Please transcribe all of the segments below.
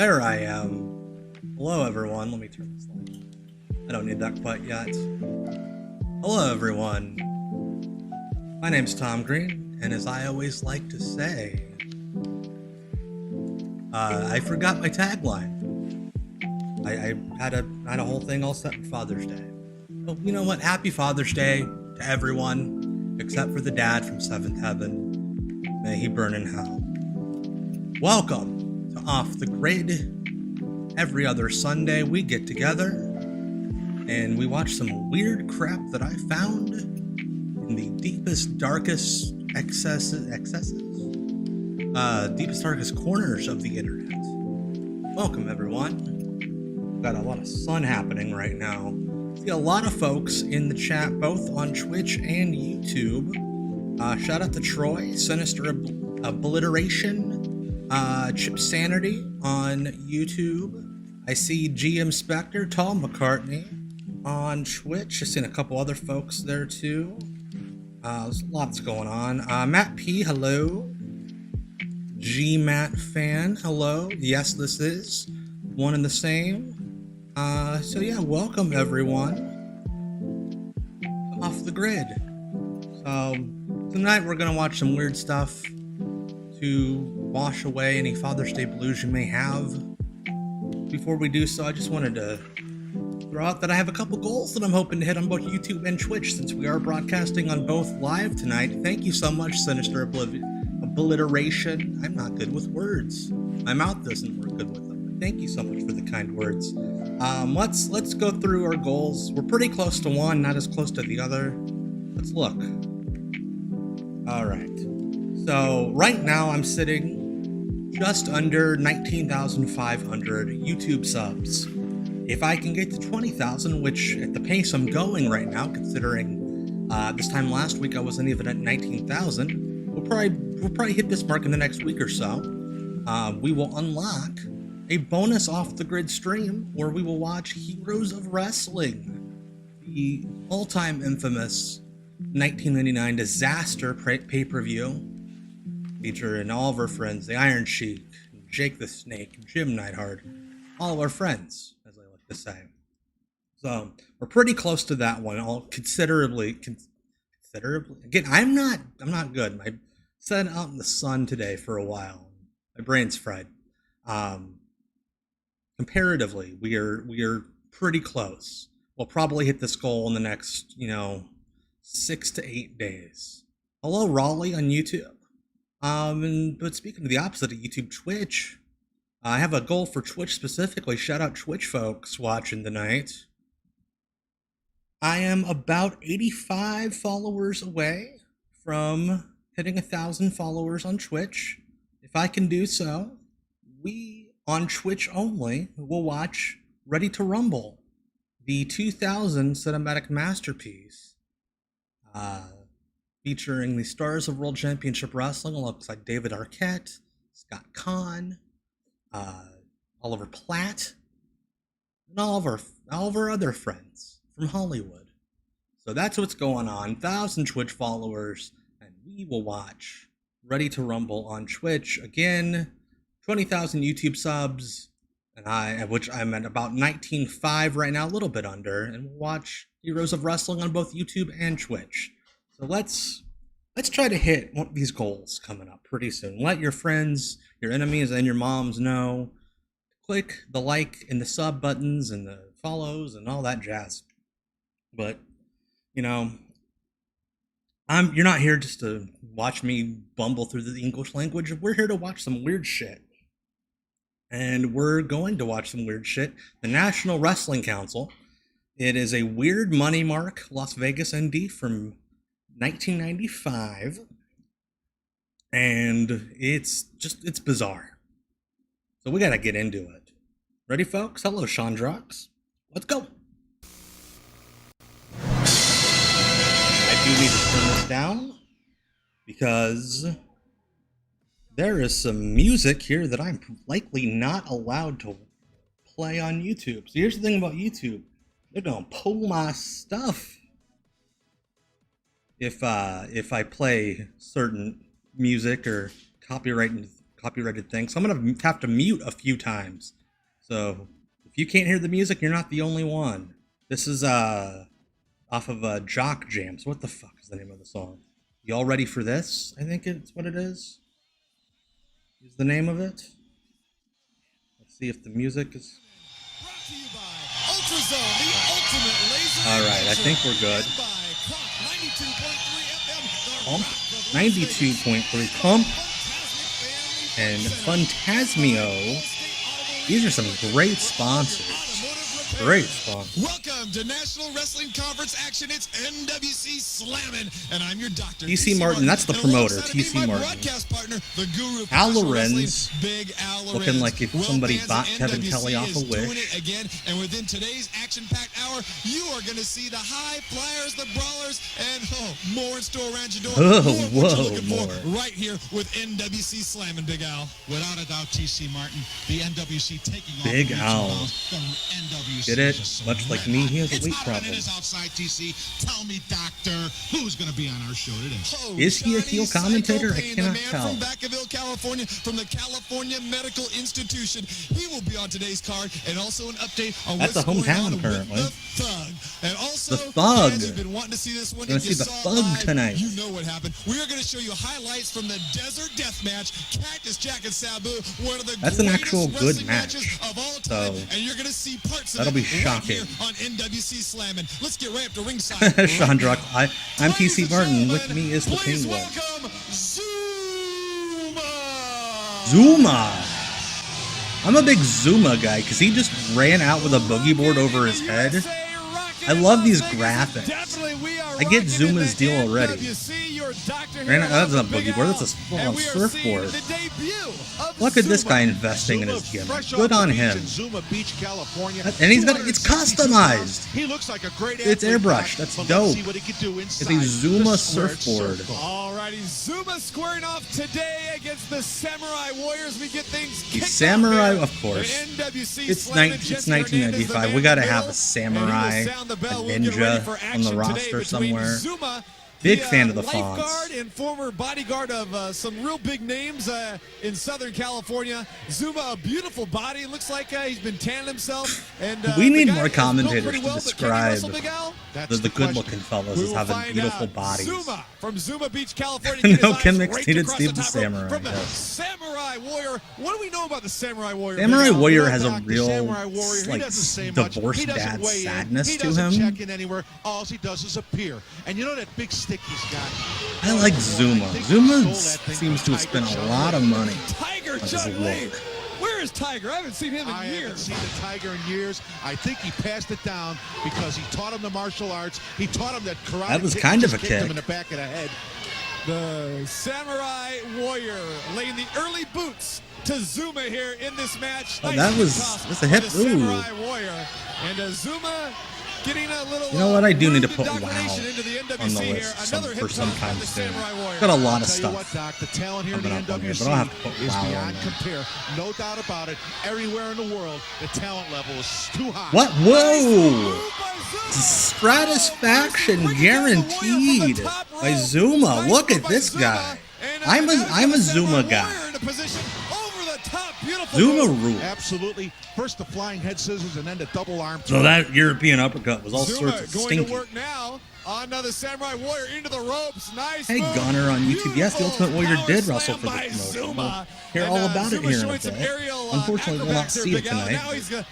There I am. Hello, everyone. Let me turn this light. I don't need that quite yet. Hello, everyone. My name's Tom Green, and as I always like to say, I forgot my tagline. I had a whole thing all set for Father's Day. Well, you know what? Happy Father's Day to everyone, except for the dad from Seventh Heaven. May he burn in hell. Welcome to Off the Grid. Every other Sunday we get together and we watch some weird crap that I found in the deepest, darkest deepest, darkest corners of the internet. Welcome, everyone. We've got a lot of sun happening right now. See a lot of folks in the chat, both on Twitch and YouTube. Shout out to Troy, Sinister Obliteration, Chip Sanity on YouTube. I see GM Spectre, Tall McCartney on Twitch. I've seen a couple other folks there too. There's lots going on. Matt P, hello. G-Matt Fan, hello. Yes, this is one and the same. So yeah, welcome everyone. Off the Grid. So tonight we're gonna watch some weird stuff to wash away any Father's Day blues you may have. Before we do so, I just wanted to throw out that I have a couple goals that I'm hoping to hit on both YouTube and Twitch, since we are broadcasting on both live tonight. Thank you so much, Sinister Obliteration. I'm not good with words. My mouth doesn't work good with them. Thank you so much for the kind words. Let's go through our goals. We're pretty close to one, not as close to the other. Let's look. All right. So right now I'm sitting just under 19,500 YouTube subs. If I can get to 20,000, which at the pace I'm going right now, considering this time last week I wasn't even at 19,000, we'll probably hit this mark in the next week or so. We will unlock a bonus Off the Grid stream where we will watch Heroes of Wrestling, the all-time infamous 1999 disaster pay-per-view, featuring all of our friends, the Iron Sheik, Jake the Snake, Jim Neidhart, all of our friends, as I like to say. So we're pretty close to that one, all considerably. Again, I'm not good. I sat out in the sun today for a while. My brain's fried. Comparatively, we are pretty close. We'll probably hit this goal in the next, 6 to 8 days. Hello, Raleigh on YouTube. But speaking of the opposite of YouTube, Twitch, I have a goal for Twitch specifically. Shout out Twitch folks watching tonight. I am about 85 followers away from hitting 1,000 followers on Twitch. If I can do so, we on Twitch only will watch Ready to Rumble, the 2000 cinematic masterpiece, featuring the stars of World Championship Wrestling alongside David Arquette, Scott Kahn, Oliver Platt, and all of our other friends from Hollywood. So that's what's going on. 1,000 Twitch followers, and we will watch Ready to Rumble on Twitch. Again, 20,000 YouTube subs, which I'm at about 19.5 right now, a little bit under, and we'll watch Heroes of Wrestling on both YouTube and Twitch. So let's try to hit one of these goals coming up pretty soon. Let your friends, your enemies, and your moms know. Click the like and the sub buttons and the follows and all that jazz. But, you're not here just to watch me bumble through the English language. We're here to watch some weird shit. And we're going to watch some weird shit. The National Wrestling Council. It is a weird money mark, Las Vegas ND from 1995, and it's bizarre. So we gotta get into it. Ready, folks? Hello, Chandrox. Let's go. I do need to turn this down because there is some music here that I'm likely not allowed to play on YouTube. So here's the thing about YouTube. They're gonna pull my stuff if I play certain music or copyrighted thing, so I'm gonna have to mute a few times. So if you can't hear the music, you're not the only one. This is off of Jock Jams. What the fuck is the name of the song? Y'all ready for this? I think it's what it is. Is the name of it? Let's see if the music is. Alright, I think we're good. Pump, 92.3 Pump, and Phantasmio. These are some great sponsors. Great sponsor. Welcome to National Wrestling Conference action. It's NWC Slammin', and I'm your doctor. TC Martin, that's the promoter. TC Martin. Partner, the guru Al Lorenz, Big Al Lorenz, looking like if somebody bought Kevin Kelly off a Wish. Again, and within today's action-packed hour, you are going to see the high flyers, the brawlers, and more in store around your door. More. Right here with NWC Slammin', Big Al. Without a doubt, TC Martin, the NWC taking off. Big Al. The NWC. Get it? Much like me, he has a weight problem. It is outside, TC. Tell me, doctor, who's going to be on our show today? Is he a heel commentator? I cannot tell. From Vacaville, California, from the California Medical Institution. He will be on today's card, and also an update on That's what's a hometown, going on apparently. with the Thug. And also, the Thug. You've been wanting to see this one. Gonna see the Thug tonight. You know what happened. We are going to show you highlights from the Desert Death Match. Cactus Jack and Sabu, one of the That's an actual good match. Of all time. So, and you're going to see parts of that'll be it shocking. Right here on NWC Slammin'. Let's get right up to ringside. Sean Druck, I'm TC Martin. With me is the Please Penguin. welcome Zuma. Zuma. I'm a big Zuma guy because he just ran out with a boogie board over his head. I love these graphics. I get Zuma's deal already. That's not a boogie board, that's a full-on surfboard. Look at this guy investing in his gimmick. Good on him. And he's got it's customized. It's airbrushed. That's dope. It's a Zuma surfboard. Alrighty, Zuma squaring off today against the Samurai Warriors. We get things The kicked Samurai, off of course. it's 1995. We gotta have a samurai, a ninja on the roster somewhere. Big fan of the fonts. Lifeguard and former bodyguard of some real big names in Southern California. Zuma, a beautiful body. Looks like he's been tanning himself. And we need more commentators to describe the good-looking fellas as having beautiful bodies. Zuma from Zuma Beach, California. No gimmicks needed. Steve the Samurai. From the Samurai Warrior. What do we know about the Samurai Warrior? Samurai Warrior has a real like divorced dad sadness to him. Check in anywhere. All he does is appear. And you know that big stick he's got? I like Zuma. Zuma seems to have spent a lot of money Tiger on his juggling. look. Where is Tiger? I haven't seen him in I years. haven't seen the Tiger in years. I think he passed it down because he taught him the martial arts. He taught him that karate. That was kick kind of just a kicked kick. him in the back of the head. The Samurai Warrior laying the early boots to Zuma here in this match. Oh, that's a hip. The Samurai Ooh. Warrior. And Zuma getting a little. You know what? I do need to put WoW indoctrination into the on the NWC list here. for some time the soon. Samurai Warrior. Got a lot of Tell you stuff what, Doc, the talent here in the coming up on here, NWC but I'll have to put is WoW on beyond there. compare. No doubt about it. Everywhere in the world, the talent level is too high. What? Whoa! Stratisfaction guaranteed by Zuma. Look at this guy. I'm a Zuma guy. Zuma rule. Absolutely. First the flying head scissors and then the double arm. So that European uppercut was all Zuma sorts of going stinky. to work now. Another Samurai Warrior into the ropes. Nice. Hey, move. Gunner on YouTube. Yes, the Ultimate Warrior Power did slam wrestle for the by promotion. Zuma. We'll hear all about Zuma it here in a showing some bit. aerial, Unfortunately, we'll not acrobats see here, it Big Al. tonight. Now he's going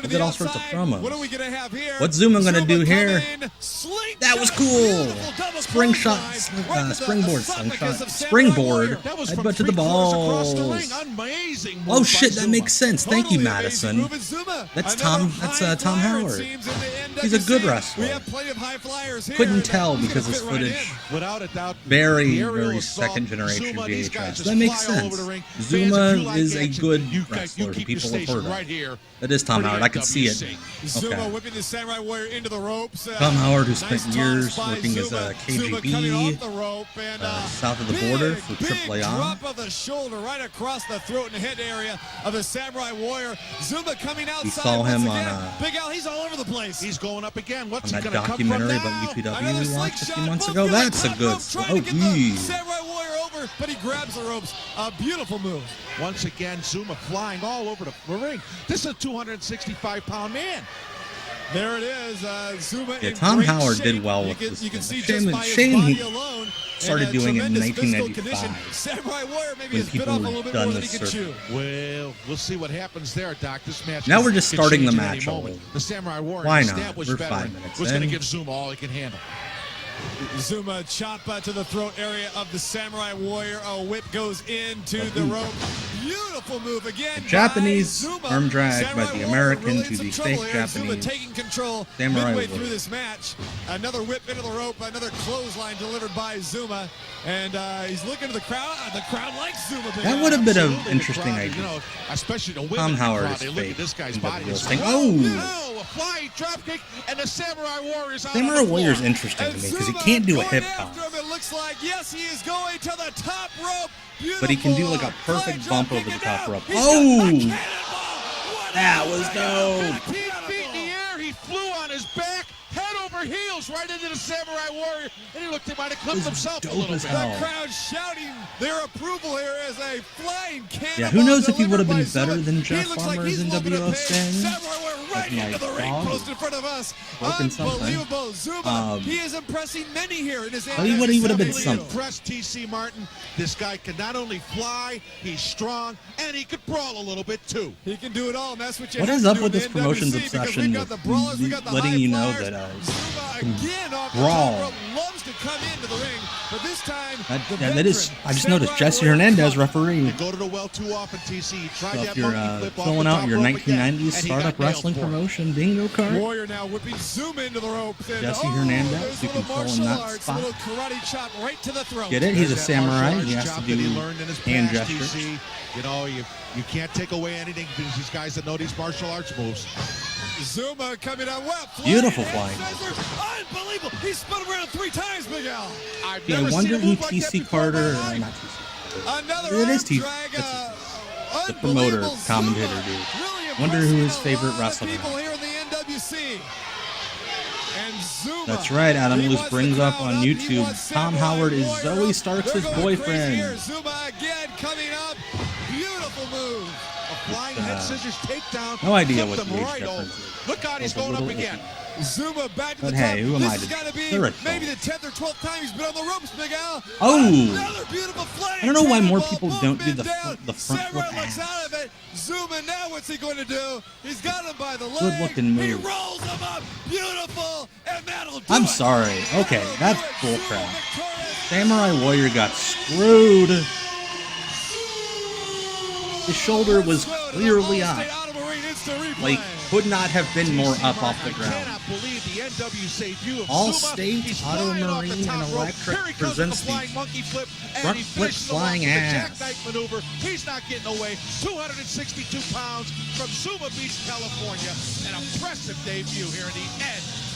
to Did the all sorts of outside. promos. What are we going to have here? What's Zuma gonna do here? Slingshot, That was cool. beautiful double Spring shot, clothesline, right to the springboard, esophagus slingshot, of Samurai springboard. Warrior. That was Headbutt from to the 3/4 across the balls. ring. Amazing move Oh by shit, that Zuma. makes sense. Thank you, Totally amazing Madison. move at Zuma. That's Another Tom high flyer, it Howard. seems, in the He's a good NWC. wrestler. We have plenty of high flyers here. Couldn't that tell he's because gonna his fit right footage in. Without a doubt, very, the aerial very assault, second generation Zuma, these guys VHS. just That makes fly all sense. over the ring. Fans, Zuma if you like is a action, good you wrestler. keep People the have station heard right of. here. That is Tom for the Howard. I could see it. NWC. Zuma Okay. whipping the Samurai Warrior into the ropes. Tom Howard, who nice spent toss years by working as Zuma. a Zuma coming KGB, off the rope and, south of the border for big AAA. drop of the shoulder right across the throat and head area of the Samurai Warrior. Zuma coming outside. saw him once on, again. Big Al, he's all over the place. He's going up again. What's on he that going to come from documentary now? about UPW Another we watched a few slingshot months move, ago. really That's a tough good. move, trying to get the Samurai Warrior over. but he grabs the ropes. A beautiful move. Once again, Zuma flying all over the ring. This is a 265-pound man. There it is. Zuma. Yeah, in Tom great Howard shape. did well with this. You can see Shame, just by his shame body he alone. started doing it in tremendous physical condition. 1995. Samurai Warrior maybe when has bit people off a were little bit done more than with he can chew. Well, we'll see what happens there, Doc. This match. Now we're just could starting the change at any match moment. already. The Samurai Warrior, Why not? established We're veteran, 5 minutes was going to in. give Zuma all he can handle. Zuma chop to the throat area of the Samurai Warrior. A whip goes into the rope. Beautiful move again. Japanese by Zuma. arm drag Samurai by the Warrior American really to in the some fake trouble here. Zuma Japanese taking control Samurai midway Warrior. through this match. Another whip into the rope. Another clothesline delivered by Zuma. And he's looking to the crowd. The crowd likes Zuma. That would have been an Absolutely, interesting the crowd, idea. You know, especially the women Tom in the Howard crowd, is they look fake. at this guy's in body. WWE and thing. say, Oh, no, a flying dropkick, and the Samurai Warrior's out. Samurai on the Warrior's floor. interesting to And me because he Zuma can't do a going hip after toss, him. It looks like, yes, he is going to the top rope. Beautiful, but he can do like a perfect flying bump over dropkick, the top and now rope. he's got Oh, a cannonball. What that a was flying dope. 15 feet in the air, he flew on his back, head over heels, right into the Samurai Warrior, and he looked he might have clipped It was himself a dope little as bit. hell. The crowd shouting their approval here as a flying cannonball. Yeah, who knows if he would have been delivered by better Zuma. than He Jeff looks like Farmer's he's looking to NWO pay Sting. Samurai Warrior right Like into the ring dog post in front of us. broken something. Unbelievable. Zuma, he is impressing many here in his Tell you what, he would have been NWO. something. Impressed TC Martin. This guy can not only fly, he's strong, and he could brawl a little bit too. He can do it all, and that's what you What have is to up do with in this the promotion's NWC, because obsession we've got the with brawlers, we got the letting high you know flyers. that Zuma again off the brawl. top rope loves to come into the ring, but this time that is. I just noticed Jesse Hernandez referee. You go to the well too often, TC. He tried So that if you're monkey flip off filling the out top your rope 1990s again, and he startup got nailed wrestling for it. promotion bingo card, Warrior now whipping Zoom into the ropes. And, Jesse Hernandez, there's you a can little fill in martial that arts, spot. a little karate chop right to the throat. get it? He's a There's that martial samurai. arts He has to chop do that he learned in his hand past, gestures. TC. You know, you can't take away anything because these guys that know these martial arts moves. Zuma coming out well. Beautiful Hand flying. scissors. Unbelievable. He spun around 3 times, Big Al. I've Yeah, never I seen wonder a who move like that TC before in my Carter, life. not TC. Another It is arm T- drag. the promoter, Unbelievable. commentator Zuma dude. really Wonder who his impressing a favorite lot of wrestler is. people here in the NWC. And Zuma, That's right, Adam he Luce wants the brings up crowd on He YouTube, wants Tom Samurai Howard is Warrior Zoe up. Starks' They're going crazy boyfriend. here. Zuma again coming up. Beautiful move. A flying head scissors takedown. No idea flipped what the them age right difference over. is. Look out, he's Both a going up little again. Zuma back to But the hey, top. who am I This to- has got to be they're maybe the adults. 10th or 12th time he's been on the ropes, Big Al. Oh! Another beautiful flying I don't know why more cannonball, people both don't do men the down. the front Samurai flip looks ass. out of it. Zuma now, what's he going to do? He's got him by the leg. Good-looking He move. rolls him up. Beautiful. And that'll do I'm it. sorry. Okay, That'll that's do it. bullcrap. Zuma victorious. Samurai Warrior got screwed. His shoulder was clearly up. Like, could not have been more up off the I ground. cannot believe the NWC view of All Zuma. State, He's Auto flying off the Marine, top and rope. Electric Here he comes with presents the the flying monkey flip, and front he flip finishes him off flying with the ass. jackknife maneuver. He's not getting away. 262 pounds from Zuma Beach, California. An impressive debut here in the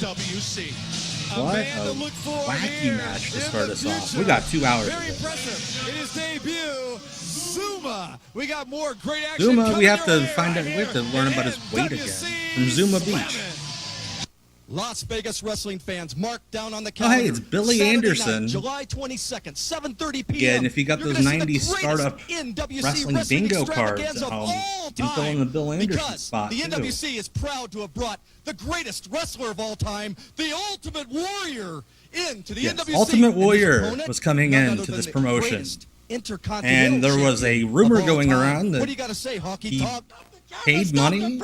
NWC. What man a to look for wacky here match to in start the us off. future. We got 2 hours. Very of this. impressive. In his debut, Zuma. We got more great action. Zuma, coming we have your to way find out. right We have to here learn in about his weight again NWC from Zuma Beach. Slamming. Las Vegas wrestling fans, mark down on the Oh, hey, calendar. it's Billy Saturday Anderson. night, July 22nd, 7:30 p.m. Yeah, and if you got You're those gonna see the 90s greatest startup NWC wrestling bingo cards extravaganza at of home, all you can fill in time. the Bill Anderson Because spot, the too. NWC is proud to have brought the greatest wrestler of all time, the Ultimate Warrior, into the Yes, NWC. Ultimate And his Warrior opponent, was coming none in other to than this the promotion. greatest Intercontinental And there was a rumor champion of all going time. around that what do you got to say, Honky he Tonk? paid money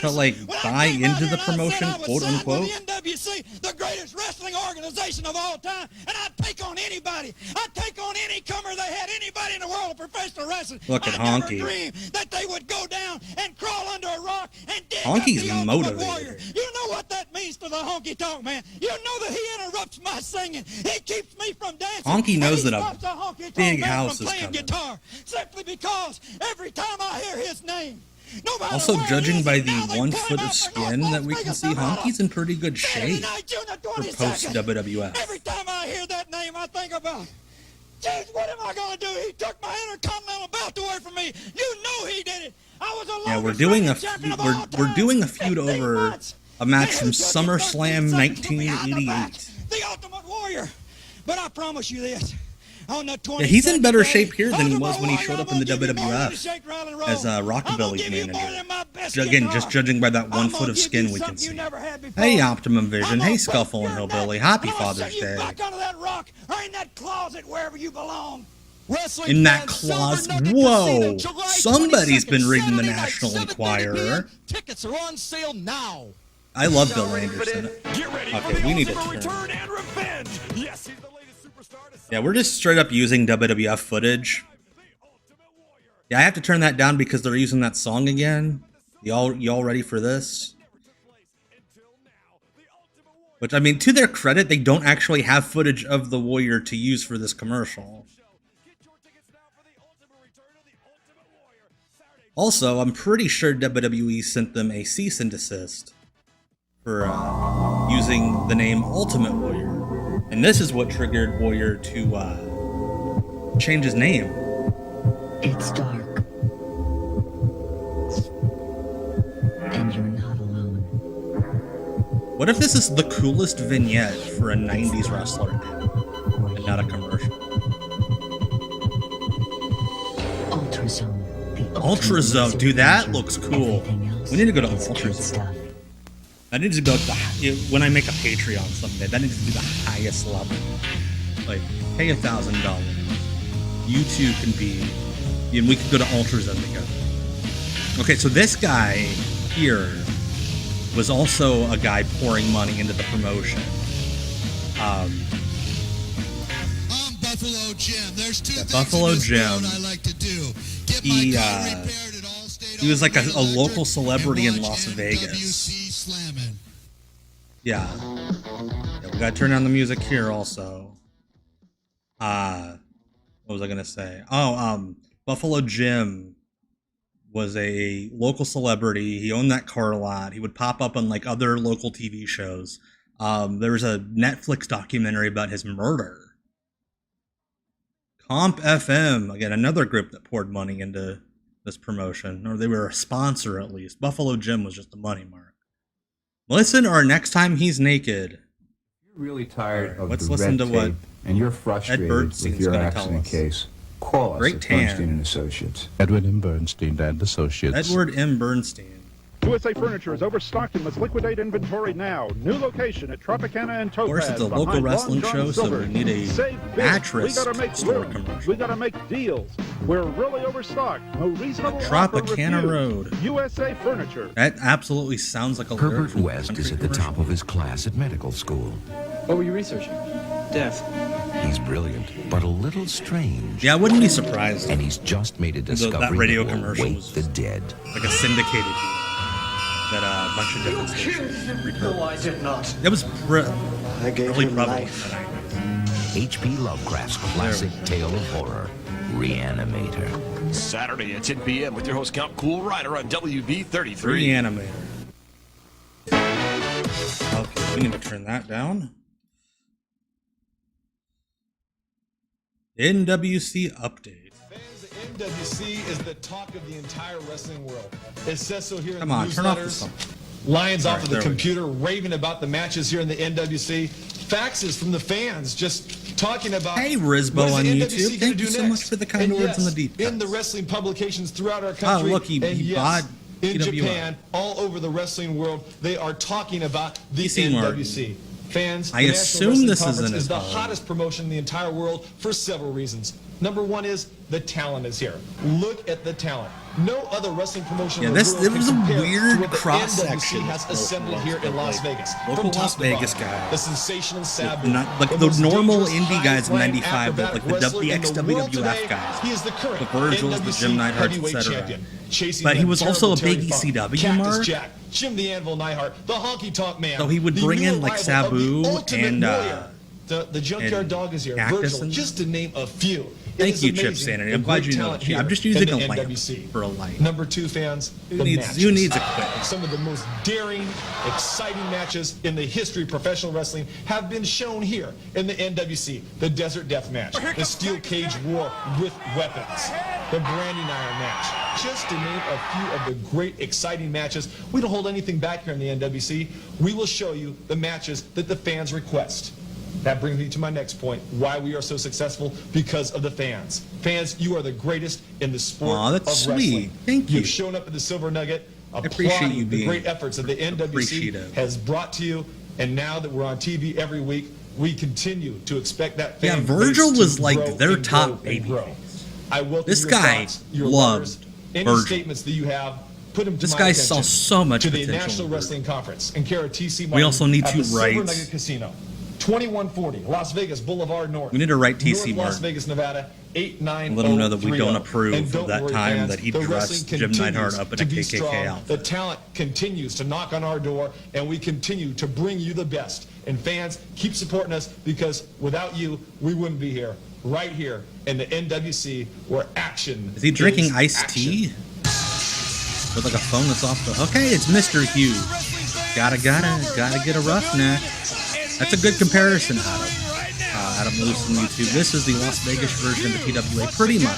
to, like, buy into the promotion, quote unquote. The NWC, the greatest wrestling organization of all time, and I'd take on anybody. I'd take on any comer they had, anybody in the world of professional wrestling. Look at I Honky. never dreamed that they would go down and crawl under a rock and dig Honky's up the Ultimate motivated. Warrior. You know what that means to the Honky Tonk Man. You know that he interrupts my singing. He keeps me from dancing. Honky knows and he that a stops the Honky Tonk big Man house from is playing coming. guitar, simply because every time I hear his name, no matter Also, where it judging is, by and now the they 1 pull foot him of out for skin North that we Las can Vegas, see, Nevada. Honky's in pretty good Saturday shape night, June the for 22nd. post-WWF. Every time I hear that name, I think about, geez, what am I going to do? He took my Intercontinental belt away from me. You know he did it. I was the Yeah, longest reigning champion of all we're time. doing a feud 15 over months. a match Hey, from who took you 13 SummerSlam seconds from behind the back? 1988. The Ultimate Warrior. But I promise you this. on the 22nd Yeah, he's in better day shape here than he of was when he Warrior. showed up I'm in the gonna give you more than a WWF shake, rattle, and roll. as I'm gonna Rockabilly's give you more manager. than my best Again, guitar. just judging by that I'm 1 gonna foot of give skin you we can something you see. never had before. Hey, Optimum Vision. I'm Hey, gonna Scuffle break and your Hillbilly. neck. Happy I'm gonna Father's set you Day. back under that rock or in that closet wherever you belong. Wrestling In that fans, Silver closet. Nugget Whoa. Casino, July Somebody's 22nd, been reading the Saturday night, National 7:30 Enquirer. p.m. Tickets are on sale now. I love Bill Anderson. Get ready for Okay, the we need to ultimate turn. return and revenge. Yes, he's the latest superstar to Yeah, we're just straight up using WWF footage. Yeah, I have to turn that down because they're using that song again. Y'all ready for this? Which, I mean, to their credit, they don't actually have footage of the Warrior to use for this commercial. Also, I'm pretty sure WWE sent them a cease and desist for using the name Ultimate Warrior. And this is what triggered Warrior to change his name. It's dark. And you're not alone. What if this is the coolest vignette for a 90s wrestler and not a commercial? Ultrazone. Ultrazone, dude, that looks cool. We need to go to Ultrazone. Stuff. That needs to go to when I make a Patreon someday. That needs to be the highest level. Like, pay $1,000. You two can be, and we could go to Ultrazone together. Okay, so this guy here was also a guy pouring money into the promotion. I'm Buffalo Jim. There's two things Buffalo in this Jim. world I like to do. Get He, my car repaired at Allstate he was like a Auto local Electric celebrity and in watch Las Vegas. NWC slamming. Yeah, we gotta turn down the music here also. What was I gonna say? Oh, Buffalo Jim was a local celebrity. He owned that car lot. He would pop up on like other local TV shows. There was a Netflix documentary about his murder. Comp FM, again, another group that poured money into this promotion, or they were a sponsor at least. Buffalo Jim was just the money mark. Listen, or Next Time He's Naked. You're really tired of Let's the listen red to what tape, and you're frustrated Bernstein's with your gonna tell accident us. case. Call us Great at tan. Bernstein and Associates. Edward M. Bernstein and Associates. Edward M. Bernstein. USA Furniture is overstocked and must liquidate inventory now. New location at Tropicana and Topaz. Of course, it's a local behind wrestling Long John show, so Silver. we need a Save big. mattress We gotta make store room. commercial. We gotta make deals. We're really overstocked. No reasonable Tropicana offer Road. refused. USA Furniture. That absolutely sounds like a lyric Herbert from a West country is at the commercial. top of his class at medical school. What were you researching? Death. He's brilliant, but a little strange. Yeah, I wouldn't be surprised. And he's just made a discovery that radio that will commercial wake was the dead. like a syndicated deal that a bunch of different stations repurposed. No, I did not. That was I gave really him prevalent life. in the 90s. H.P. Lovecraft's classic tale of horror, Reanimator. Saturday at 10 p.m. with your host Count Cool Rider on WV33. Reanimator. Okay, we need to turn that down. NWC update. Fans, the NWC is the talk of the entire wrestling world. It says so here Come in the on, turn off the newsletters. song. Lions All off right, of the there we computer raving about the matches here in the NWC. Faxes from the fans just talking about. Hey, Rizbo what is on the YouTube. NWC Thank gonna you do so next? much for the kind And words and the yes, deep in the cuts. wrestling publications throughout our country. look, he and yes, bought in PWI. Japan, all over the wrestling world, they are talking about the PC NWC. Fans, I the National assume Wrestling this Conference isn't is the as hard. hottest promotion in the entire world for several reasons. Number one is the talent is here. Look at the talent. No other wrestling promotion Yeah, in the this- world it was a can compare weird to what the cross-section NWC has of assembled here in Las Vegas. Local From top Las to Vegas bottom. guy. The sensational Sabu. Not like the most normal dangerous, indie guys in high-flying 95, but like acrobatic wrestler the in the world ex-WWF today. guys. He is the current The Virgils, the NWC Jim Neidharts, heavyweight etc. champion. Chasing But he the was also a terrible big Terry Funk, ECW Cactus mark. Jack, Jim the Anvil Neidhart, the Honky Tonk Man. So he would the bring new in, like, arrival Sabu of the Ultimate and, Warrior. The Junkyard and Dog is here. Cactus Virgil, and- just to name a few. It Thank is you, Chip amazing Sanity. the I'm glad great you know talent that. I'm here just using in a the lamp NWC. for a light. Number two, fans, Who the needs- matches. who needs equipment? Some of the most daring, exciting matches in the history of professional wrestling have been shown here in the NWC. The Desert Death Match, the Steel Cage War with weapons, the Branding Iron Match. Just to name a few of the great, exciting matches. We don't hold anything back here in the NWC. We will show you the matches that the fans request. That brings me to my next point, why we are so successful, because of the fans. Fans, you are the greatest in the sport Aw, that's of wrestling. sweet. Thank you. You've shown up at the Silver Nugget, appreciate you applauding the being great efforts that the NWC appreciative. has brought to you, and now that we're on TV every week, we continue to expect that Yeah, fan Virgil base was to like grow their and top grow and baby grow. face. I welcome This your guy thoughts, your loved letters, any Virgil. statements that you have. Put them to This my guy attention saw so much to the potential National in Wrestling Conference in care of TC We also need at to the Silver write- Nugget Casino, 2140 Las Vegas Boulevard North. We need to write TC North Las Martin. Vegas, Nevada, 89030. Let him know that we don't approve And of don't that worry, time fans, that he the dressed wrestling Jim Neidhart continues up in to a be KKK strong. outfit. The talent continues to knock on our door, and we continue to bring you the best. And fans, keep supporting us, because without you, we wouldn't be here. Right here in the NWC, where action Is he drinking iced action. tea? With like a phone that's off the... Okay, it's Mr. Hughes. Gotta get a roughneck. That's a good comparison, Adam. Adam Lewis on YouTube. This is the Las Vegas version of the TWA, pretty much.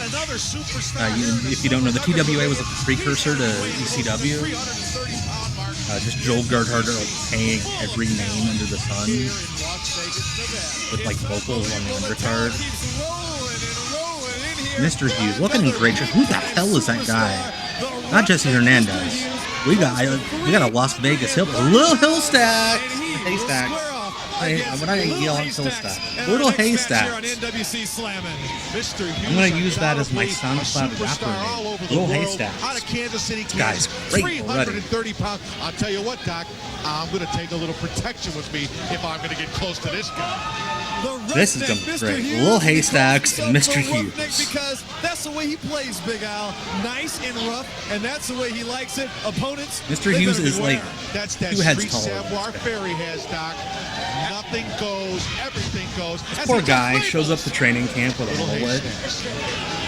If you don't know, the TWA was a precursor to ECW. Just Joel Gerhardt like saying every name under the sun with like vocals on the undercard. Mr. Hughes, looking in great shape. Who the hell is that guy? Not Jesse Hernandez. We got a Las Vegas hill, a little Haystacks. Haystacks. When I yell at Haystacks, little Haystacks. I'm gonna use that as my SoundCloud rapper name. Little Haystacks. Out of Kansas City, Guys, great already. 330 pounds. I'll tell you what, Doc, I'm going to take a little protection with me if I'm going to get close to this guy. This is gonna be great. Little Haystacks and Mr. Hughes. Because that's the way he plays, Big Al. Nice and rough, and that's the way he likes it. Opponents. Mr. Hughes is like That's that 2 heads street taller. savoir faire he has, Doc. Nothing goes, everything goes. This poor guy shows up to training camp with a mullet,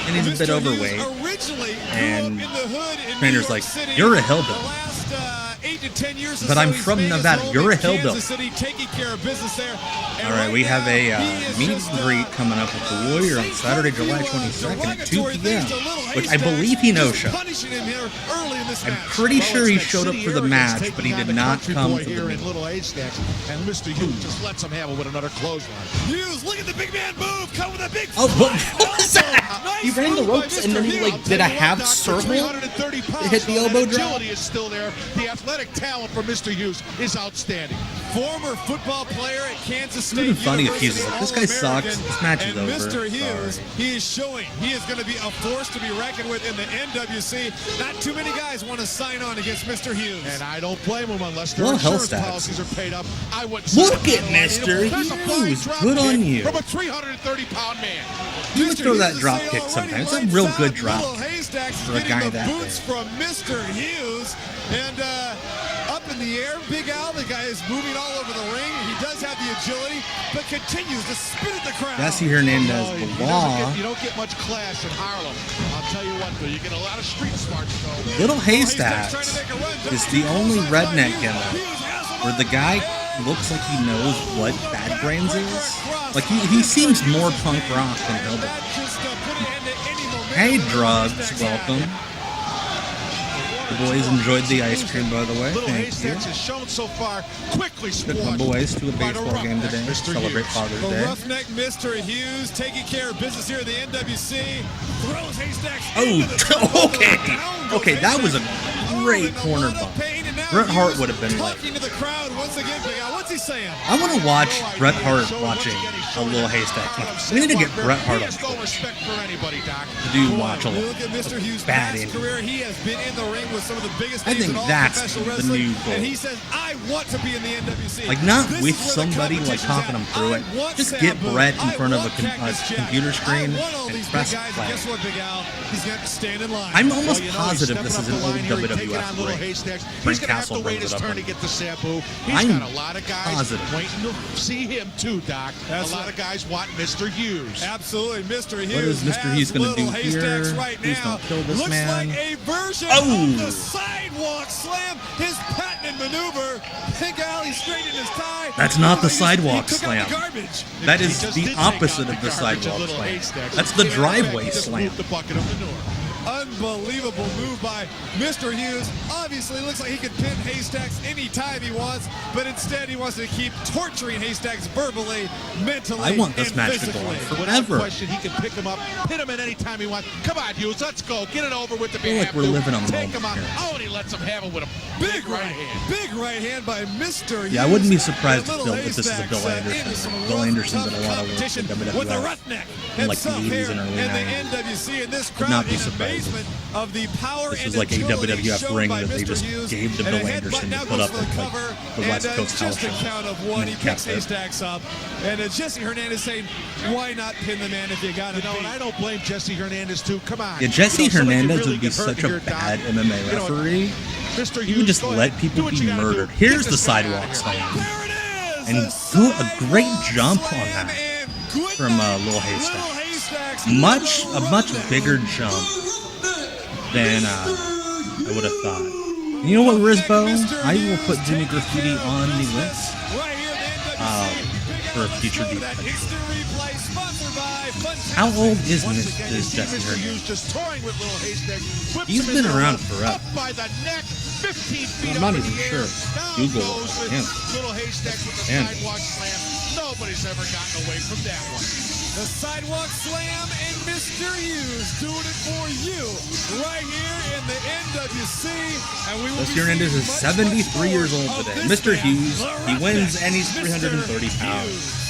and he's a bit overweight. And trainer's like, "You're a hillbilly." 8 to 10 years But I'm from Nevada. You're a hillbilly. All right, we have a meet and greet coming up with the Warrior on Saturday, July 22nd at 2 p.m., which I believe he no-showed. I'm pretty sure he showed up for the match, but he did not come for the meet. Little Haystacks, and Mr. Hughes just lets him have it with another clothesline. Hughes, look at the big man move. Come with a big. Oh, what was that? He ran the ropes and then he like did a half circle. Hit the elbow drop. Agility is still there. The athletic talent for Mr. Hughes is outstanding. Former football player at Kansas State. It would have been funny if Hughes was like, "This guy All-American. sucks. This match is And over." Mr. Hughes, Sorry. he is showing he is going to be a force to be reckoned with in the NWC. Not too many guys want to sign on against Mr. Hughes. And I don't blame him unless their Well, insurance Haystacks. policies are paid up. I wouldn't Look sign at on. Mr. There's a flying Hughes. drop Good on kick you. From a 330-pound man. He would throw that drop kick sometimes. It's a real good drop kick for a guy that boots big. from Mr. Hughes, and up in the air, Big Al, the guy is moving all over the ring. He does have the agility, but continues to spit at the crowd. Jesse Hernandez, You the law. don't get much class in Harlem. I'll tell you what, though, you get a lot of street smarts, though. Little Haystacks is the only redneck gimmick where the guy looks like he knows what Bad Brains is. Like he seems more punk rock than hillbilly. Hey, Drugs, welcome. The boys enjoyed the ice cream, by the way. Little Thank you. Haystacks has shown so far, quickly Took my squashed boys to a by the baseball game today. Mr. Celebrate Hughes. Father's The Day. roughneck Mr. Hughes taking care of business here at the NWC. Throws Haystacks into the Oh, okay. Okay, that was a great corner bump. Bret Hart would have been like, talking to the crowd once again. Big Al, what's he saying? I want to watch Bret Hart watching a Little Haystack. We need to get Bret Hart on No respect for anybody, Doc. to do watch a Look at Mr. Hughes' bad past ending. career. He has been in the ring with some of the biggest I names think in all that's professional the wrestling, new goal. and he says, "I want to be in the NWC." Like, not This with is where the somebody, like, competition's talking at. them through it. I want Just get Sabu. Bret in I front of want a Cactus Jack. computer screen I want all and these press big guys, play. and guess what, Big Al? He's got to stand in line. I'm almost Well, positive he's this is stepping an up old the line here, taking WWF on Little ring. Haystacks. He's Frank going to have Castle to wait brings his it up turn on to it. get to Sabu. He's I'm got a lot of guys positive. waiting to see him too, Doc. That's a lot of guys want Mr. Hughes. Absolutely, Mr. Hughes. What is Mr. Hughes going gonna to do here? Right Please now. don't kill this Looks man. like a version Oh! of the sidewalk slam. His patented maneuver. Big Al, he's straightening his tie. That's not the He sidewalk took out slam. the garbage. That He is just the did take opposite out of the garbage of sidewalk Little slam. Haystacks. That's the He came out back, driveway he just slam. moved the bucket of manure. Unbelievable move by Mr. Hughes. Obviously, looks like he could pin Haystacks anytime he wants, but instead he wants to keep torturing Haystacks verbally, mentally, I want this and match to go physically. on Without forever. question, he can pick him up, hit him at any time he wants. Come on, Hughes, let's go. Get it over with the feel like we're living on the Take moment him out. here. Oh, and he lets him have it with a big right hand. Big right hand by Mr. Hughes. Yeah, I wouldn't be surprised And if little this is a Bill Haystacks, into Anderson. some Bill rough, Anderson did tough a lot of work competition for with the WWF Roughneck in like the himself 80s here and early in the 90s. NWC, and this Would crowd not be in surprised. amazement of the power This and was like a agility WWF shown ring by that they Mr. just Hughes. gave to And Bill a headbutt Anderson to now put goes up for the at like cover, the West and Coast it's house just a show. count of one. And He he picks kept it. Haystacks up, and Jesse Hernandez saying, "Why not pin the man if you got him?" You know, and I don't blame Jesse Hernandez too. Come on. Yeah, Jesse You know, somebody Hernandez really would be get hurt such a here, Don. bad MMA You know, referee. Mr. He Hughes, would just go let ahead. people Do what be you gotta murdered. do. Here's Get the this guy out of sidewalk here. slam. And he do a great jump on that from Little Haystacks. A much bigger jump than I would have thought. You know what, Rizbo? I will put Jimmy Graffiti on the list for a future deep cut. How old is Jesse Hernandez? Just toying with Little Haystacks. Whips He's him been into the around rope, forever. Up by the neck, 15 feet I'm not up in even the sure. air. Down Google goes with him. Little Haystacks with the And- sidewalk slam. Nobody's ever gotten away from that one. The sidewalk slam, and Mr. Hughes doing it for you right here in the NWC. And we will Jesse be Hernandez seeing is much 73 years more old of today. this Mr. man, Hughes, the he wins Roughneck, and he's Mr. 330 pounds. Hughes.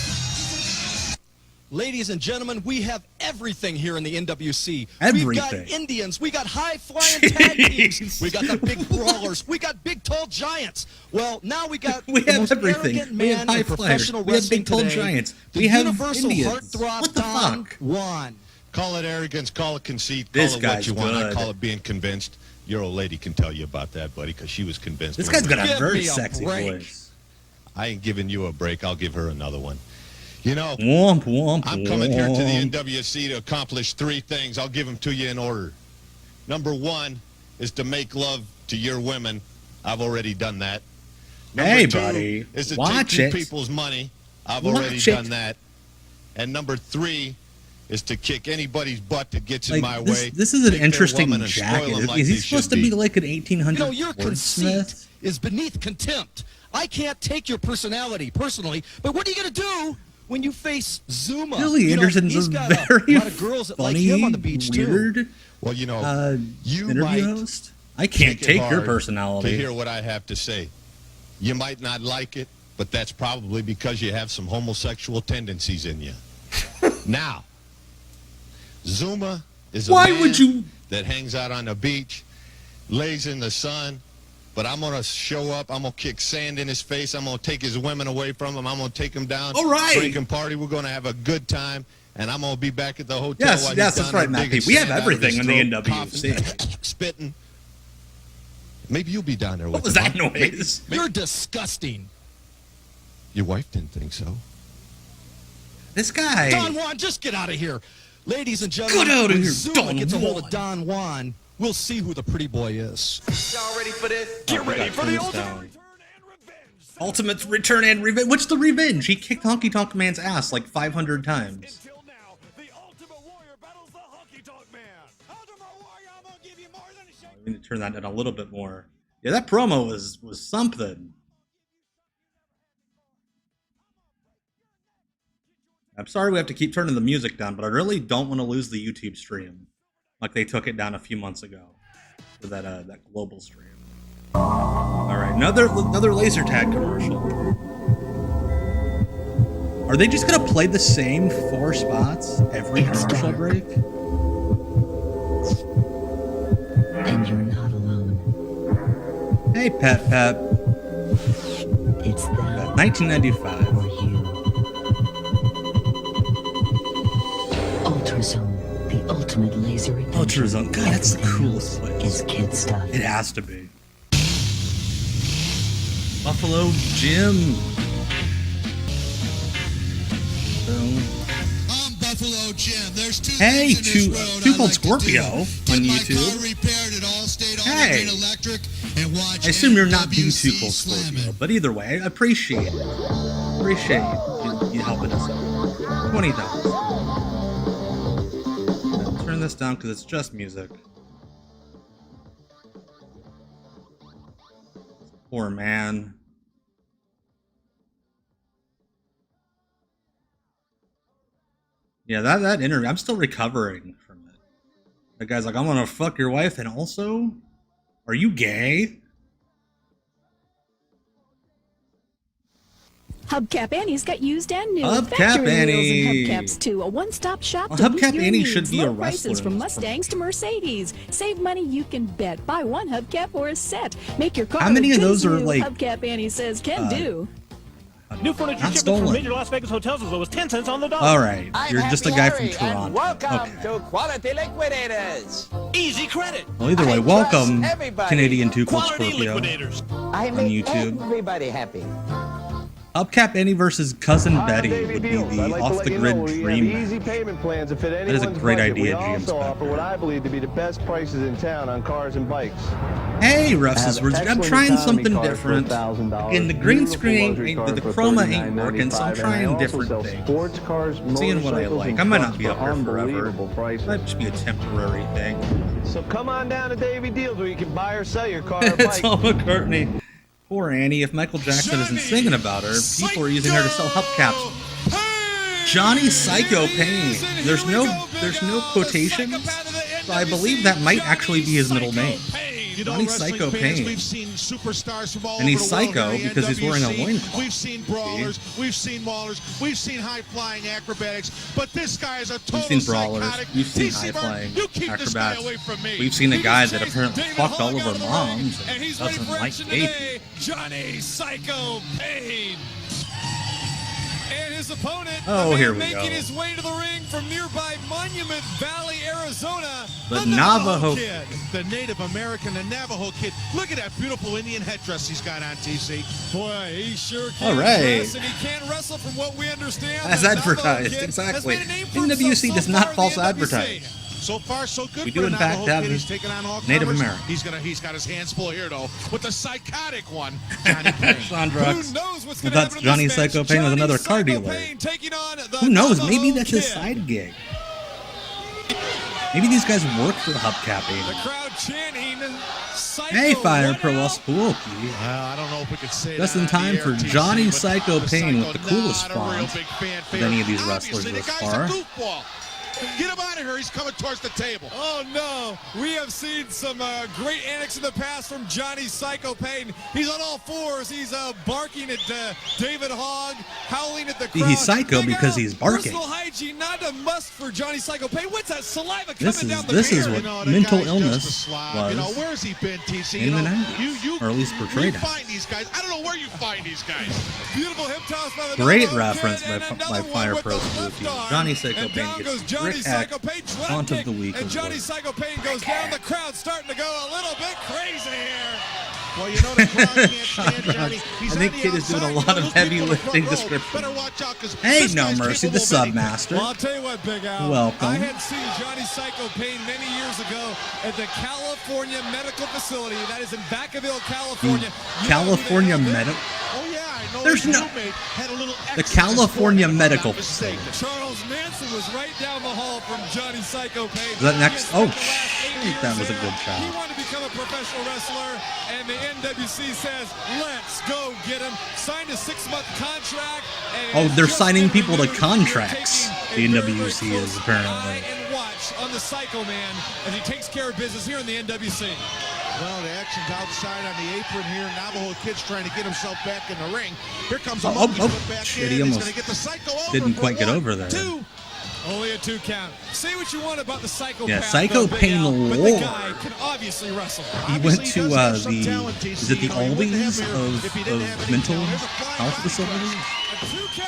Ladies and gentlemen, we have everything here in the NWC. We've Everything. got Indians. We got high-flying tag teams. We got the big brawlers. We got big, tall giants. Well, now we got We the have most everything. arrogant We have man high in flyers. professional We have wrestling big, tall today, giants. the We have universal Indians. heartthrob What the Don fuck? Juan. Call it arrogance, call it conceit, This call it what guy's you want. I good. call it being convinced. Your old lady can tell you about that, buddy, because she was convinced. This guy's got a Give very me a sexy break. voice. I ain't giving you a break. I'll give her another one. You know, Womp, womp, I'm coming here to the womp. NWC to accomplish three things. I'll give them to you in order. Number one is to make love to your women. I've already done that. Number Hey, two buddy. is to Watch take it. people's money. I've Watch already it. done that. And number three is to kick anybody's butt that gets in Like, my this, way. this is an Take their interesting woman and spoil jacket. them like Is he they supposed should to be like an 1800s You know, your conceit wordsmith? is beneath contempt. I can't take your personality personally, but what are you going to do when you face Zuma? Billy You know, Anderson's he's a got very a lot of girls that like funny, him on the beach, weird too. Well, you know, you interview might host. I can't take it take your hard personality. to hear what I have to say. You might not like it, but that's probably because you have some homosexual tendencies in you. Now, Zuma is a Why man would you- that hangs out on the beach, lays in the sun, but I'm going to show up. I'm going to kick sand in his face. I'm going to take his women away from him. I'm going to take him down. All right. Drink and party. We're going to have a good time. And I'm going to be back at the hotel. Yes, while yes, he's that's down right, there Matt. digging We have sand out of everything his in the throat, NWC. coughing, spitting. Maybe you'll be down there with What was him, that huh? noise? You're disgusting. Your wife didn't think so. This guy. Don Juan, just get out of here. Ladies and Get gentlemen, out of when here, Zuma Don gets a hold Juan. of Don Juan, we'll see who the pretty boy is. Y'all ready for this? Get ready for the ultimate return and revenge. What's the revenge? He kicked Honky Tonk Man's ass like 500 times. Until now, the Ultimate Warrior battles the Honky Tonk Man. Ultimate Warrior, I'm gonna give you more than a shake. We need to turn that in a little bit more. Yeah, that promo was something. I'm sorry we have to keep turning the music down, but I really don't want to lose the YouTube stream, like they took it down a few months ago for that global stream. All right, another laser tag commercial. Are they just gonna play the same 4 spots every commercial break? And you're not alone. Hey, Pep. It's them 1995. or you. Ultrazone, the ultimate laser adventure. Ultrazone. God, that's the coolest place. Is kid stuff. It has to be. Buffalo Jim. I'm Buffalo Jim. There's two Hey, things in this world two I called like Scorpio to do. on Get my YouTube. car repaired at Allstate Hey. Automated Electric and watch I assume you're not being NWC too close to Scorpio, Slammin'. but either way, I appreciate it. Appreciate you helping us out. $20. Turn this down because it's just music. Poor man. Yeah, that interview, I'm still recovering from it. The guy's like, I'm gonna fuck your wife, and also, are you gay? Hubcap Annie's got used and new Hubcap factory Annie. wheels and hubcaps too. A one-stop shop Well, to meet Hubcap your Annie needs. should be Low a prices wrestler from at this Mustangs to Mercedes. Save money you can bet. Buy one hubcap or a set. Make your car. How many look of good those as are, new. like, Hubcap Annie says can do. New furniture Not shipments stolen. from major Las Vegas hotels as low as 10 cents on the dollar. All right, you're just a guy from Toronto. Welcome Okay. to Quality Liquidators. Easy credit. Well, either way, welcome, everybody. Canadian 2 Cold Quality Scorpio liquidators. I on make YouTube. everybody happy. Hubcap Annie versus Cousin Betty would be I'd the like to off let the you grid know we dream have easy match. payment plans that fit That is a anyone's great budget. idea, We GM also Spectre. offer what I believe to be the best prices in town on cars and bikes. Hey, Ruffs Have is I'm excellent trying economy something cars for different. $1,000, In the green beautiful screen, luxury cars the for chroma ain't working, so I'm $39.95, and I trying also different sell things. Sports cars, Seeing what I motorcycles, like. and I might trucks not be for up here forever. unbelievable prices. Might just be a temporary thing. So come on down to Davy Deals where you can buy or sell your car or It's bike. all McCartney. Poor Annie. If Michael Jackson isn't singing about her, people are using her to sell hubcaps. Johnny Psycho Paine. There's no quotations, so I believe that might actually be his middle name. You know, Johnny wrestling Psycho fans, Paine. we've seen superstars from all And he's over the world psycho here in the because he's wearing a NWC. loincloth. We've seen brawlers, we've seen maulers, we've seen high-flying acrobatics, but this guy is a total We've seen brawlers. psychotic. We've seen TC Martin, high-flying you keep this guy acrobats. away from me. We've seen a He guy just that chased apparently David fucked all Hogg over out of the ring, moms and and he's ready doesn't for like action gay today. Johnny Psycho Paine. And his opponent, Oh, the here man we making go. his way to the ring from nearby Monument Valley, Arizona, The Navajo Kid, the Native American, the Navajo Kid. Look at that beautiful Indian headdress he's got on, TC. Boy, he sure can All right. dress, and he can wrestle from what we understand. As The Navajo advertised, Kid exactly. has made a name for himself NWC does so not far in false the NWC. advertise. So far, so good We for do, the in fact, Navajo have Kid. He's taking on all Native comers. American. He's got his hands full here, though, with the psychotic one, Johnny Paine. Chandrox. Who knows what's Well, going to that's happen in Johnny this match? Psycho Paine with Johnny another car Psycho dealer. Paine taking on the Who knows? Navajo Maybe that's his Kid. side gig. Maybe these guys work for Hubcap The Annie. crowd chanting. Psycho, Hey, Fire what Pro now? Spooky. I don't know if we could say Just that in on time the for air, TC, Johnny but Psycho the Paine Psycho, with the coolest not a real spawns big fan of any of these favorite. wrestlers Obviously, thus the guy's far. a goofball. Get him out of here. He's coming towards the table. Oh, no. We have seen some great antics in the past from Johnny Psycho Paine. He's on all fours. He's barking at David Hogg, howling at the crowd. He's psycho Big because Al, he's barking. Personal hygiene, not a must for Johnny Psycho Paine. What's that saliva This coming is down the this is beard? what the mental guy's illness just a slob. You know, was where's he been, TC? in You the know, 90s, you or at least portrayed you as. find these guys. I don't know where you find these guys. Beautiful hip toss by the Great Navajo reference Kid, and by another one Fire with Pro the left Spooky. arm. Johnny Psycho And Paine down gets goes Johnny Rick Psycho Hack Paine, drop Taunt of kick, the week and as Johnny well. Psycho Paine goes down. The crowd starting to go a little bit crazy here. Well, you know the crowd can't stand Johnny. He's I think on the Kid is doing a outside. lot of Those heavy people in the front lifting row description. better watch out, 'cause Hey, this No guy's Mercy, capable the of anything. Submaster. Well, I'll tell you what, Big Al. Welcome. I had seen Johnny Psycho Paine many years ago at the California Medical Facility. That is in Vacaville, California. California Medical. Oh, yeah, I know There's his no- roommate had a little The accident California this morning, if I'm Medical not mistaken. Charles Manson was right down the hall from Johnny Psycho Paine. Is that next? He Oh, has spent the last 8 shit, that years was a there. good shot. He wanted to become a professional wrestler, and the NWC says, let's go get him. Signed a 6-month contract. Oh, and they're just signing been people to renewed. contracts. Taking The a very, very NWC is close apparently. eye and watch on the Psycho Man as he takes care of business here in the NWC. Well, the action's outside on the apron here. Navajo Kid's trying to get himself back in the ring. Here comes a monkey foot back shit, in. he He's almost going to get the Psycho over didn't for quite get 1, over there. 2. Only a 2 count. Say what you want about the Psycho Yeah, Path, Psycho though, Big Paine Al, but the lore. guy can obviously wrestle. He went to is it the Aldi's of mental health facilities?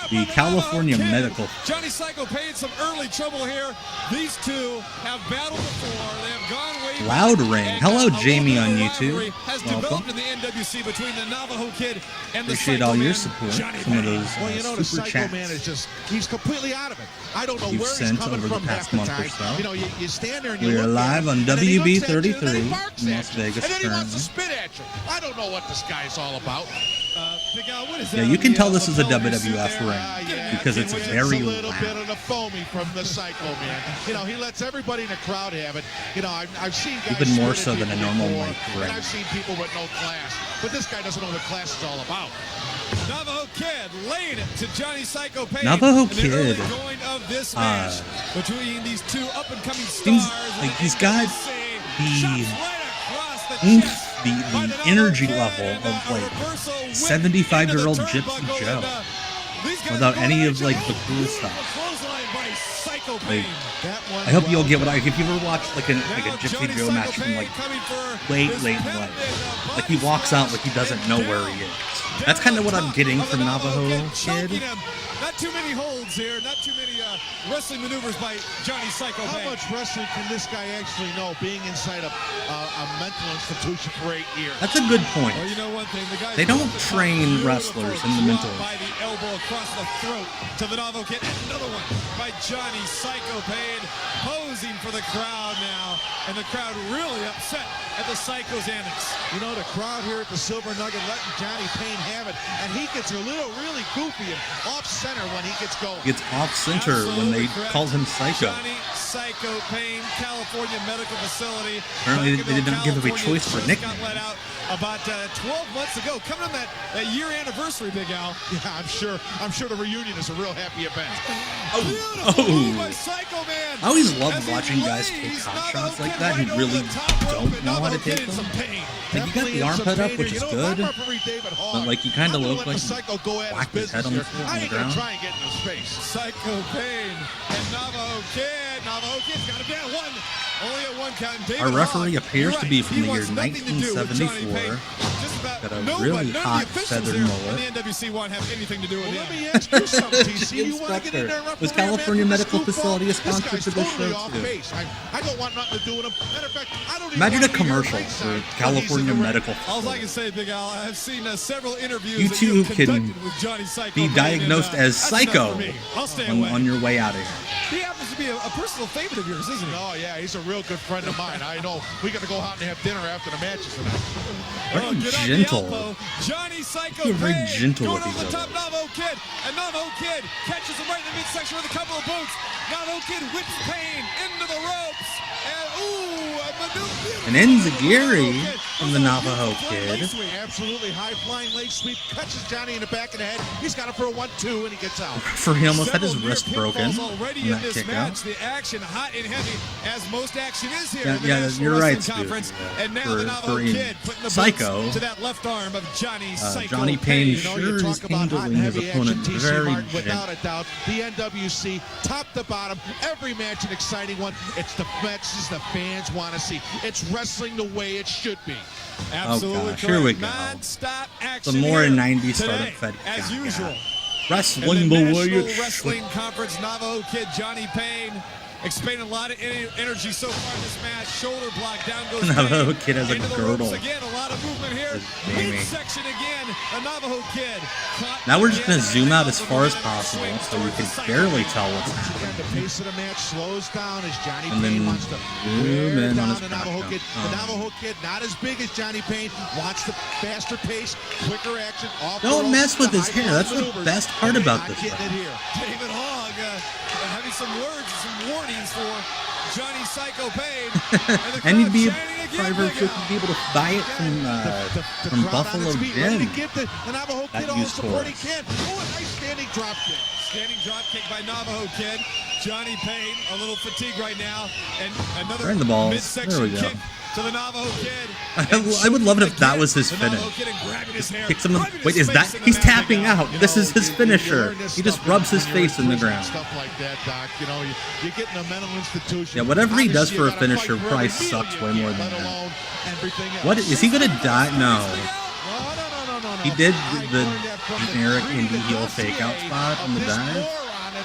The California Medical. Johnny Psycho Paine some early trouble here. These two have battled before. They have gone way back. Loud Ring. And Hello, a little Jamie bit of on a YouTube. rivalry has developed Welcome. in the NWC between the Navajo Kid and the Appreciate Psycho all your Man, support. Johnny Some of Paine. those Well, you know, the super Psycho chats Man is just, he's completely out of it. I don't know you've where he's sent coming over the from past half the month or time. so. You know, you stand there and you We are look at live him, on and then he looks at you, and then he WB33 barks in at Las you, Vegas and then he wants to currently. spit at you. I don't know what this guy's all about. Yeah, you can tell this is a WWF ring because it's very loud. loud. Bit of the foamy from the Psycho Man. You know, he lets everybody in the crowd have it. You know, I've seen guys Even more spit so at than a people normal before, mic ring. and I've seen people with no class, but this guy doesn't know what class is all about. Navajo Kid laying it to Johnny Psycho Paine. Navajo in the early Kid, going of this match between these two up-and-coming seems stars. like he's got the energy level of like 75-year-old Gypsy Joe, without any of like the cool stuff. Like, I hope you'll get what if you ever watched like a Gypsy Joe match from like late in life, like he walks out like he doesn't know where he is. That's kind of what I'm getting from Navajo Kid. Not too many holds here, not too many wrestling maneuvers by Johnny Psycho Paine. How much wrestling can this guy actually know, being inside a mental institution for 8 years? That's a good point. Well, you know one thing, the guys they don't train wrestlers in the mental. By the elbow across the throat to the Navajo Kid. Another one by Johnny Psycho Paine, posing for the crowd now, and the crowd really upset at the Psycho's antics. You know, the crowd here at the Silver Nugget letting Johnny Paine have it, and he gets really goofy and off center when he gets going. Gets off center when they call him Psycho. Johnny Psycho Paine, California Medical Facility. Apparently they didn't give him a choice for a nickname. Got let out about 12 months ago, coming on that year anniversary, Big Al. Yeah, I'm sure the reunion is a real happy event. I always love watching guys take hot shots like that who really don't know how to take them. Like, you got the armpit up, which is good, but like you kind of look like you whacked his head on the floor on the ground. Try and get in his face. Psycho Paine and Navajo Kid. Navajo Kid's got him down one. Only at one count. Our referee appears to be from the year 1974. Got a really hot feathered mullet. And the NWC won't have anything to do with Let me ask you something, TC. You want to get in there and referee Was California Medical Facility a sponsor this for this totally show off too? base. I don't want nothing to do with him. Matter of fact, I don't even Imagine a want to be here commercial ringside for California Medical All I Facility. can say, Big Al, I've seen several interviews You that too you've can conducted with Johnny Psycho be Paine, diagnosed and, as that's enough psycho for me. I'll stay away. on your way out of here. He happens to be a personal favorite of yours, isn't he? Oh, yeah, he's a real good friend of mine. I know. We got to go out and have dinner after the matches tonight. Very Get on the gentle. elbow. Johnny Psycho You're very Paine gentle going with over the these top Navajo Kid, and Navajo Kid catches him right in the midsection with a couple of boots. Navajo Kid whips Paine into the ropes, and An enziguri from the Navajo Kid. Absolutely high-flying leg sweep, catches Johnny in the back of the head. He's got it for a 1-2, and he gets out. For he almost had his wrist broken already in in that this kick match. out. The action hot and heavy, as most action is here. Yeah, in the yeah, National you're right, Wrestling Conference. Stu. And now For- the Navajo for Kid putting the Psycho, boots to that left arm of Johnny Psycho Johnny Paine Paine. sure is handling his opponent very Martin, without gently. a doubt. The NWC, top to bottom, every match an exciting one. It's the matches the fans want to see. It's wrestling the way it should be. Absolutely gosh, here we go. Non-stop action Some more here 90s today, startup fed as gaga. usual. Wrestling And the the way National it Wrestling Conference, Navajo Kid Johnny Paine expending a lot of energy so far in this match. Shoulder block, down goes Navajo Paine. Kid has a Into the girdle. ropes again, a lot of movement here. Jamie. Midsection again, a Navajo Kid. Caught Now we're just again going to zoom out off as of far the as possible swing so we towards can the barely Psycho. tell what's And happening. the pace of the match slows down as Johnny And Paine then wants to zoom wear in on down his the back Navajo now. Kid. The Navajo Kid, not as big as Johnny Paine, wants the faster pace, quicker action. Off the Don't ropes, mess with the his hair. high-flying That's the maneuvers. best part And about not this getting guy. it here. David Hogg having some words, some warnings for Johnny Psycho Paine. And you'd be probably be able to buy it from Buffalo Gym. The Navajo That Kid all the used support he tours. can. Oh, a nice standing drop kick. Standing drop kick by Navajo Kid. Johnny Paine, a little fatigued right now. And another Right in the balls. midsection There we go. kick to the Navajo Kid. I would love it if that was his The finish. Navajo Kid and grabbing his hair, Kick someone. rubbing Wait, his is that? face in the He's mat, Big tapping Al. out. This is his finisher. He just rubs his face in the ground. Stuff like that, Doc. You know, you get in a mental institution. Yeah, whatever he does Obviously, for a you gotta finisher fight for probably every meal sucks you way get, more than let that. alone everything else. What is he gonna die? No. No. He did the generic indie heel fake out spot on the dive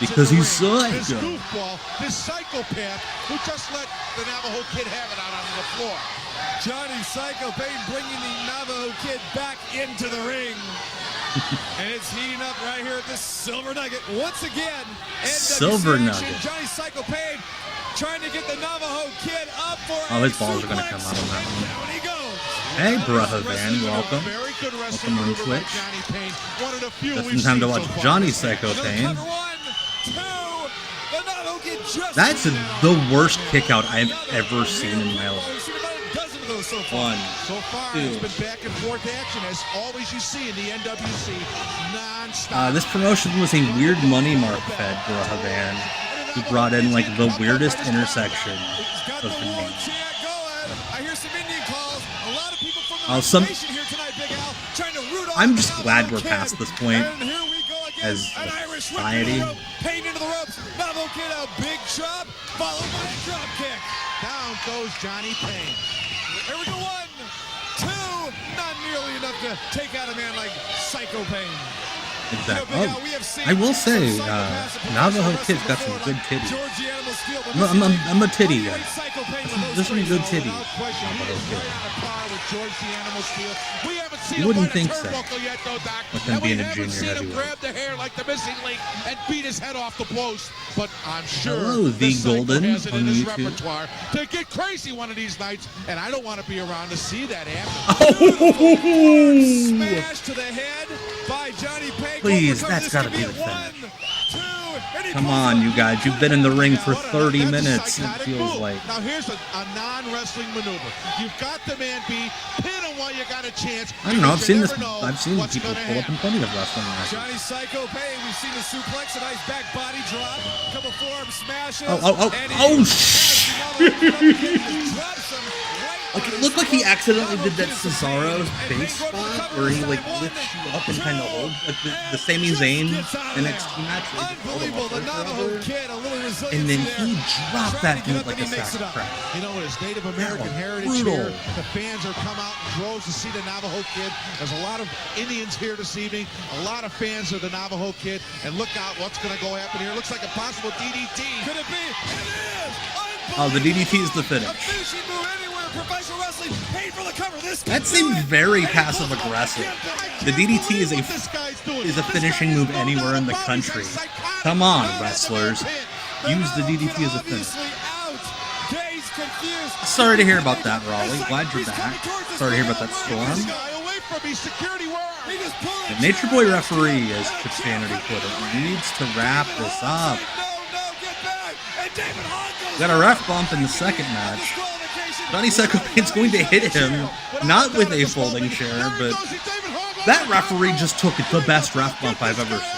because he's This psycho. goofball, this psychopath who just let the Navajo Kid have it out on the floor. Johnny Psycho Paine bringing the Navajo Kid back into the ring. And it's heating up right here at the Silver Nugget. Once again, NWC Silver action. Nugget. Johnny Psycho Paine trying to get the Navajo Kid up for Oh, a his balls are gonna suplex. come out on that And one. down he goes. Hey, Brother Van, welcome. Welcome on Twitch. Just in time to watch Johnny Psycho Paine. That's the worst kick out I've ever seen in my life. One, so far, two. It's been back and forth action, as always you see in the NWC, non-stop. This promotion was a weird money mark fed Brother Van, who brought in like the weirdest intersection of the name. I hear some Indian calls. A lot of people from Oh, here tonight, Big Al, trying to root off I'm just glad we're past this point And here we go again. as An a Irish society. whip into the rope, Paine into the ropes. Navajo Kid a big chop, followed by a drop kick. Down goes Johnny Paine. Here we go, 1, 2. Not nearly enough to take out a man like Psycho Paine. Exactly. Oh, I will say, Navajo Kid's got some good titties. I'm a titty guy. There's some good titties. Navajo Kid. You wouldn't think so. With him being a junior heavyweight. Grab the hair like the missing link and beat his head off the post. But I'm sure Hello, The Golden has it on in his YouTube. repertoire to get crazy one of these nights, and I don't want to be around to see that happen. Smash to the head by Johnny Paine. Please, that's got to be the finish. Come on, you guys. You've been in the ring for 30 minutes, it feels like. Now here's a non-wrestling maneuver. You've got the man beat, pin him while you got a chance. I don't know. I've seen this. I've seen people pull up in plenty of wrestling matches. Johnny Psycho Paine, we've seen the suplex, a nice back body drop, a couple forearm smashes. Like, it looked like he accidentally did that Cesaro's base spot where he like lifts you up and kind of holds like the Sami Zayn NXT match. Unbelievable, the Navajo Kid, a little resilience. And then he dropped that dude like a sack of crap. You know, his Native American heritage here, the fans are come out in droves to see the Navajo Kid. There's a lot of Indians here this evening, a lot of fans of the Navajo Kid, and look out what's going to go happen here. Looks like a possible DDT. Could it be? It is! Oh, the DDT is the finish. Professional wrestling, paid for the cover. This that seemed very passive aggressive. The DDT is a finishing move anywhere in the country. Come on, wrestlers. Use the DDT as a finish. Sorry to hear about that, Raleigh. Glad you're back. Sorry to hear about that storm. The Nature Boy referee, as Christianity put it, needs to wrap this up. Got a ref bump in the second match. Johnny Psycho Paine's going to hit him, not with a folding chair, but that referee just took the best ref bump I've ever seen.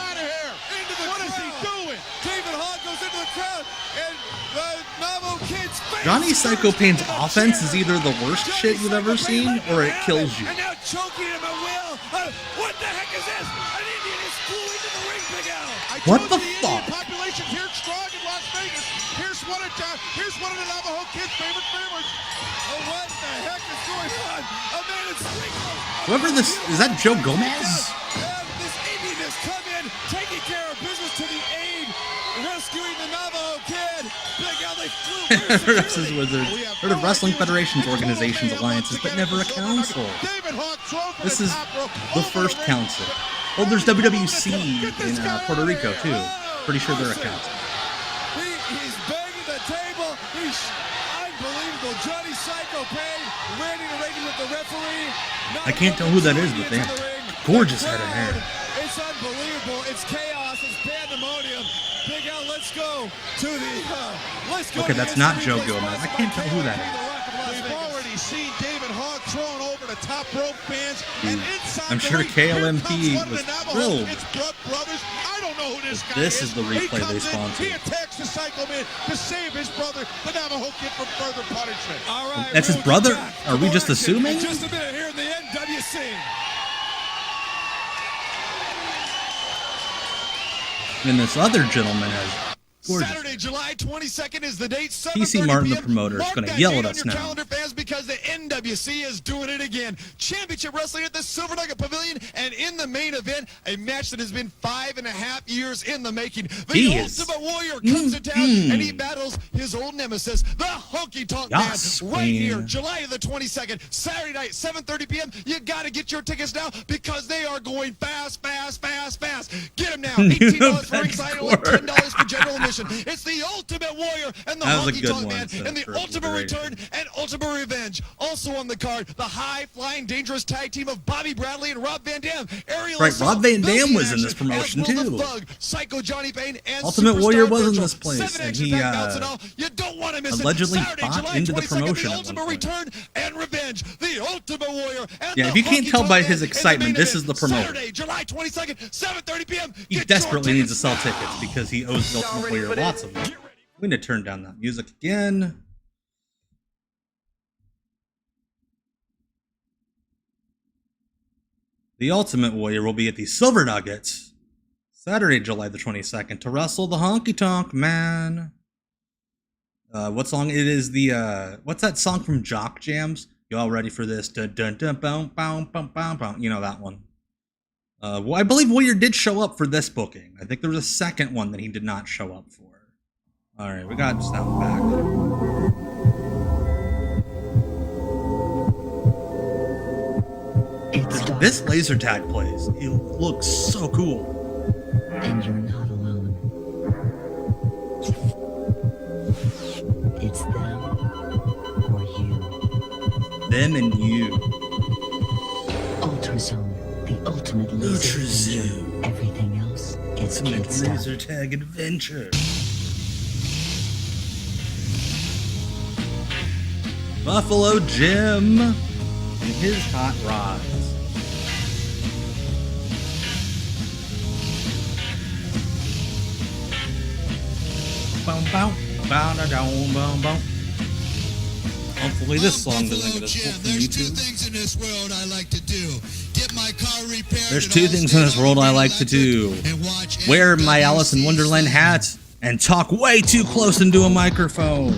Johnny Psycho Paine's offense is either the worst shit you've ever seen, or it kills you. And now choking him at will. What the heck is this? An Indian is flew into the ring, Big Al. What the fuck? Population here strong in Las Vegas. Here's one of the Navajo Kid's favorite favorites. Oh, what the heck is going on? A man in street clothes. Whoever this is, that Joe Gomez? This Indian has come in, taking care of business to the aid, rescuing the Navajo Kid. Big Al, they flew. This is Wizards. Heard of Wrestling Federations, organizations, alliances, but never a council. This is the first council. Oh, there's WWC in Puerto Rico too. Pretty sure they're a council. He's banging the table. He's unbelievable. Johnny Psycho Paine, Randy Reagan with the referee. I can't tell who that is, but they have gorgeous head of hair. It's unbelievable. It's chaos. It's pandemonium. Big Al, let's go to the. Let's go. Okay, that's not Joe Gomez. I can't tell who that is. We've already seen David Hogg thrown over the top rope fans, and inside I'm sure KLMP was thrilled. I don't know who This is the replay they sponsored. He attacks the Psycho Man to save his brother, the Navajo Kid, from further punishment. All right, that's his brother? Are we just assuming? Just a minute here in the NWC. And this other gentleman has gorgeous. Saturday, July 22nd is the date. PC Martin, the promoter, is going to yell at us now. Calendar, fans, because the NWC is doing it again. Championship Wrestling at the Silver Nugget Pavilion, and in the main event, a match that has been 5.5 years in the making. The Ultimate Warrior comes to town, and he battles his old nemesis, the Honky Tonk Man, right here, July the 22nd, Saturday night, 7:30 p.m. You got to get your tickets now because they are going fast, fast, fast, fast. Get them now. $18 for ringside, only $10 for general admission. It's the Ultimate Warrior and the Honky Tonk Man, and the Ultimate Return and Ultimate Revenge. match. Also on the card, the high-flying, dangerous tag team of Bobby Bradley and Rob Van Dam. Aerial Right, assault, Rob Van Dam Boogie was in this action, promotion as will the too. Thug, Psycho Johnny Paine, and Ultimate Superstar Warrior was in Virgil. this place, 7 and action-packed bouts and all. You don't want to miss allegedly it. Saturday, fought July into the 22nd, promotion the at one Ultimate point. Return and Revenge. The Ultimate Warrior. And Yeah, the if you can't Honky tell Tonk by Man his in the excitement, main this is the event. promoter. Saturday, July 22nd, 7:30 p.m. He Get desperately your needs to sell tickets because he owes the Ultimate Warrior lots of them. I'm going to turn down that music again. The Ultimate Warrior will be at the Silver Nuggets Saturday, July the 22nd to wrestle the Honky Tonk Man. What song? It is the, what's that song from Jock Jams? You all ready for this? Dun, dun, dun, boom, boom, boom, boom, boom. You know that one. Well, I believe Warrior did show up for this booking. I think there was a second one that he did not show up for. All right, we got sound back. This laser tag plays. It looks so cool. And you're not alone. It's them or you. Them and you. Ultrazone, the ultimate laser adventure. Everything else is kid Ultimate stuff. laser tag adventure. Buffalo Jim and his hot rods. Boom, boom, bow, da, down, boom, boom. Hopefully this song doesn't get us pulled from There's two YouTube. things in this world I like to do. Get my car repaired. There's two things in this world I like to do. Wear my Alice in Wonderland hat and talk way too close into a microphone.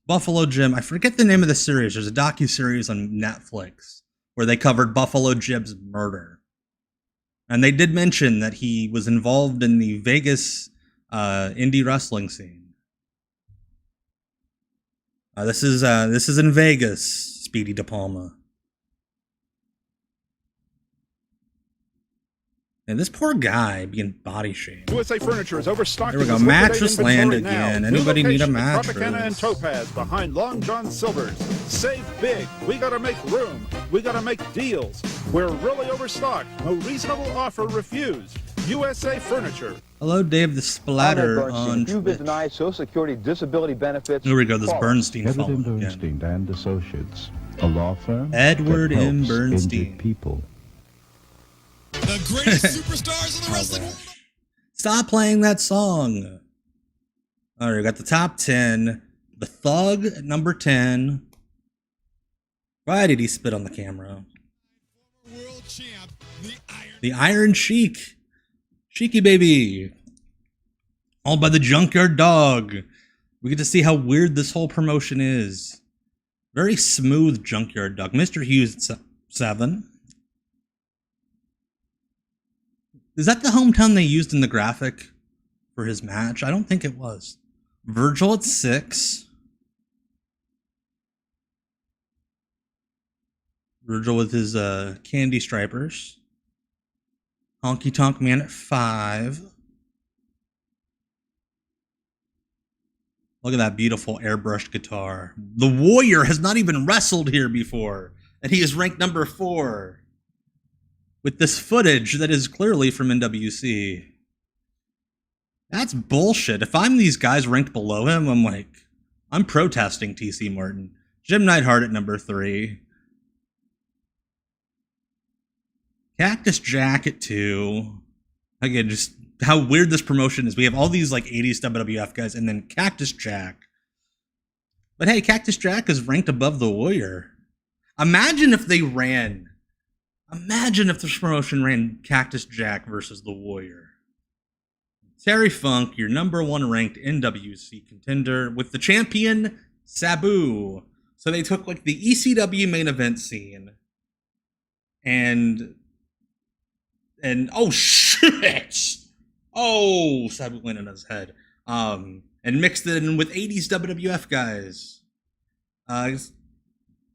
Buffalo Jim. I forget the name of the series. There's a docuseries on Netflix where they covered Buffalo Jim's murder. And they did mention that he was involved in the Vegas indie wrestling scene. This is in Vegas, Speedy De Palma. And this poor guy being body shamed. USA Furniture is overstocked. There we in go. its liquidate Mattress land inventory now. again. New Anybody need a location at Tropicana and mattress? Topaz behind Long John Silver's. Save big. We gotta make room. We gotta make deals. We're really overstocked. No reasonable offer refused. USA Furniture. Hello, Dave the Splatter on If you've been Twitch. denied Social Security disability benefits, Here we go. This call us. Bernstein Edward fellow M. again. Bernstein and Associates, a law firm Edward that M. helps Bernstein. injured people. The greatest superstars in the wrestling world. Stop playing that song. All right, we got the top 10. The Thug at number 10. Why did he spit on the camera? World champ, The Iron Sheik. Sheiky baby. All by the Junkyard Dog. We get to see how weird this whole promotion is. Very smooth Junkyard Dog. Mr. Hughes at 7. Is that the hometown they used in the graphic for his match? I don't think it was. Virgil at 6. Virgil with his candy stripers. Honky Tonk Man at 5. Look at that beautiful airbrushed guitar. The Warrior has not even wrestled here before, and he is ranked number 4. With this footage that is clearly from NWC. That's bullshit. If I'm these guys ranked below him, I'm protesting TC Martin. Jim Neidhart at number 3. Cactus Jack at 2. Again, just how weird this promotion is. We have all these 80s WWF guys and then Cactus Jack. But hey, Cactus Jack is ranked above the Warrior. Imagine if this promotion ran Cactus Jack versus the Warrior. Terry Funk, your number 1 ranked NWC contender, with the champion, Sabu. So they took the ECW main event scene and oh shit! Oh, Sabu landed on his head. And mixed it in with 80s WWF guys.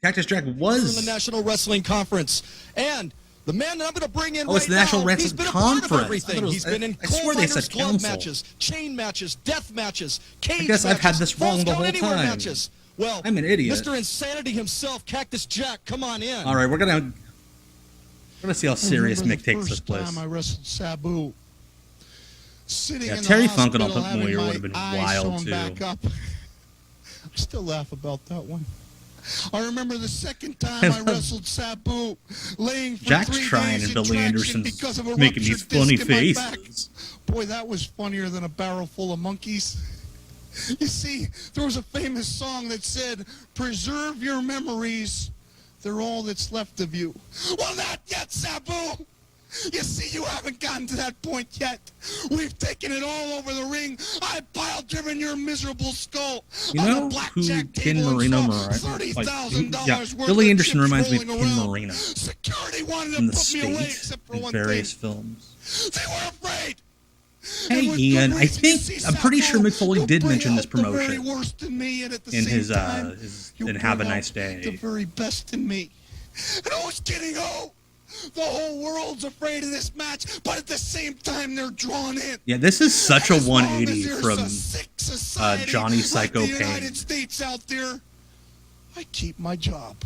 Cactus Jack was in the National Wrestling Conference. And The man that I'm going to bring in it's the National now, he's Wrestling been a part of Conference. everything. He's been in I swear they said glove council. matches, chain matches, death matches, cage I guess I've had this wrong false the count whole anywhere time. matches. Well, I'm an idiot. Mr. Insanity himself, Cactus Jack, come on in. All right, we're gonna see how serious Mick takes this place. Time I wrestled Sabu. Sitting Yeah, in Terry the Funk and hospital, Ultimate Warrior having would have been my eyes wild sewn too. back up. I still laugh about that one. I remember the second time I wrestled Sabu, laying for Jack's 3 trying days and in Billy traction Anderson's because of a making ruptured these funny disc in my back. faces. Boy, that was funnier than a barrel full of monkeys. You see, there was a famous song that said, "Preserve your memories, they're all that's left of you." Well, not yet, Sabu! You see, you haven't gotten to that point yet. We've taken it all over the ring. I pile-driven your miserable skull. You know who Pin Marino Billy Anderson reminds me of Pin Marino from the States in various films. They were afraid. Hey Ian, I'm pretty sure Mick Foley did mention this promotion in his in Have a Nice Day. The very best in me. And who's kidding who? The whole world's afraid of this match, but at the same time they're drawn in. Yeah, this is such a 180 from Johnny Psycho Paine. Paine. States out there, I keep my job.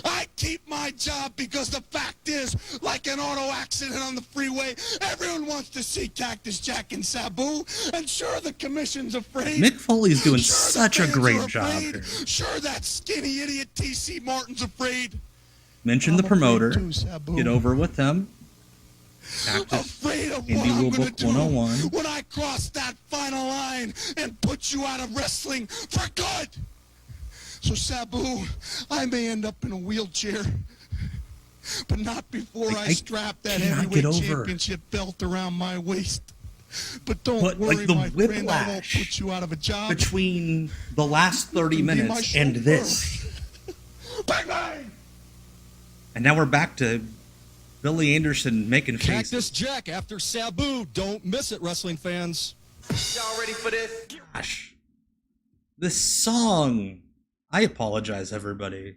I keep my job because the fact is, like an auto accident on the freeway, everyone wants to see Cactus Jack and Sabu, and sure, the commission's afraid. Mick Foley's doing such a great job here. Sure, that skinny idiot T.C. Martin's afraid. Mention the promoter. Get over with them. Cactus, Afraid of Indie what I'm Rulebook gonna do 101. when I cross that final line and put you out of wrestling for good. So Sabu, I may end up in a wheelchair, but not before I strap that heavyweight championship belt around my waist. But don't worry, the my friend, I won't whiplash put you out of a job. between the last 30 minutes and this. Bang, bang! And now we're back to Billy Anderson making faces. Cactus Jack after Sabu. Don't miss it, wrestling fans. Y'all ready for this? Gosh. This song. I apologize, everybody.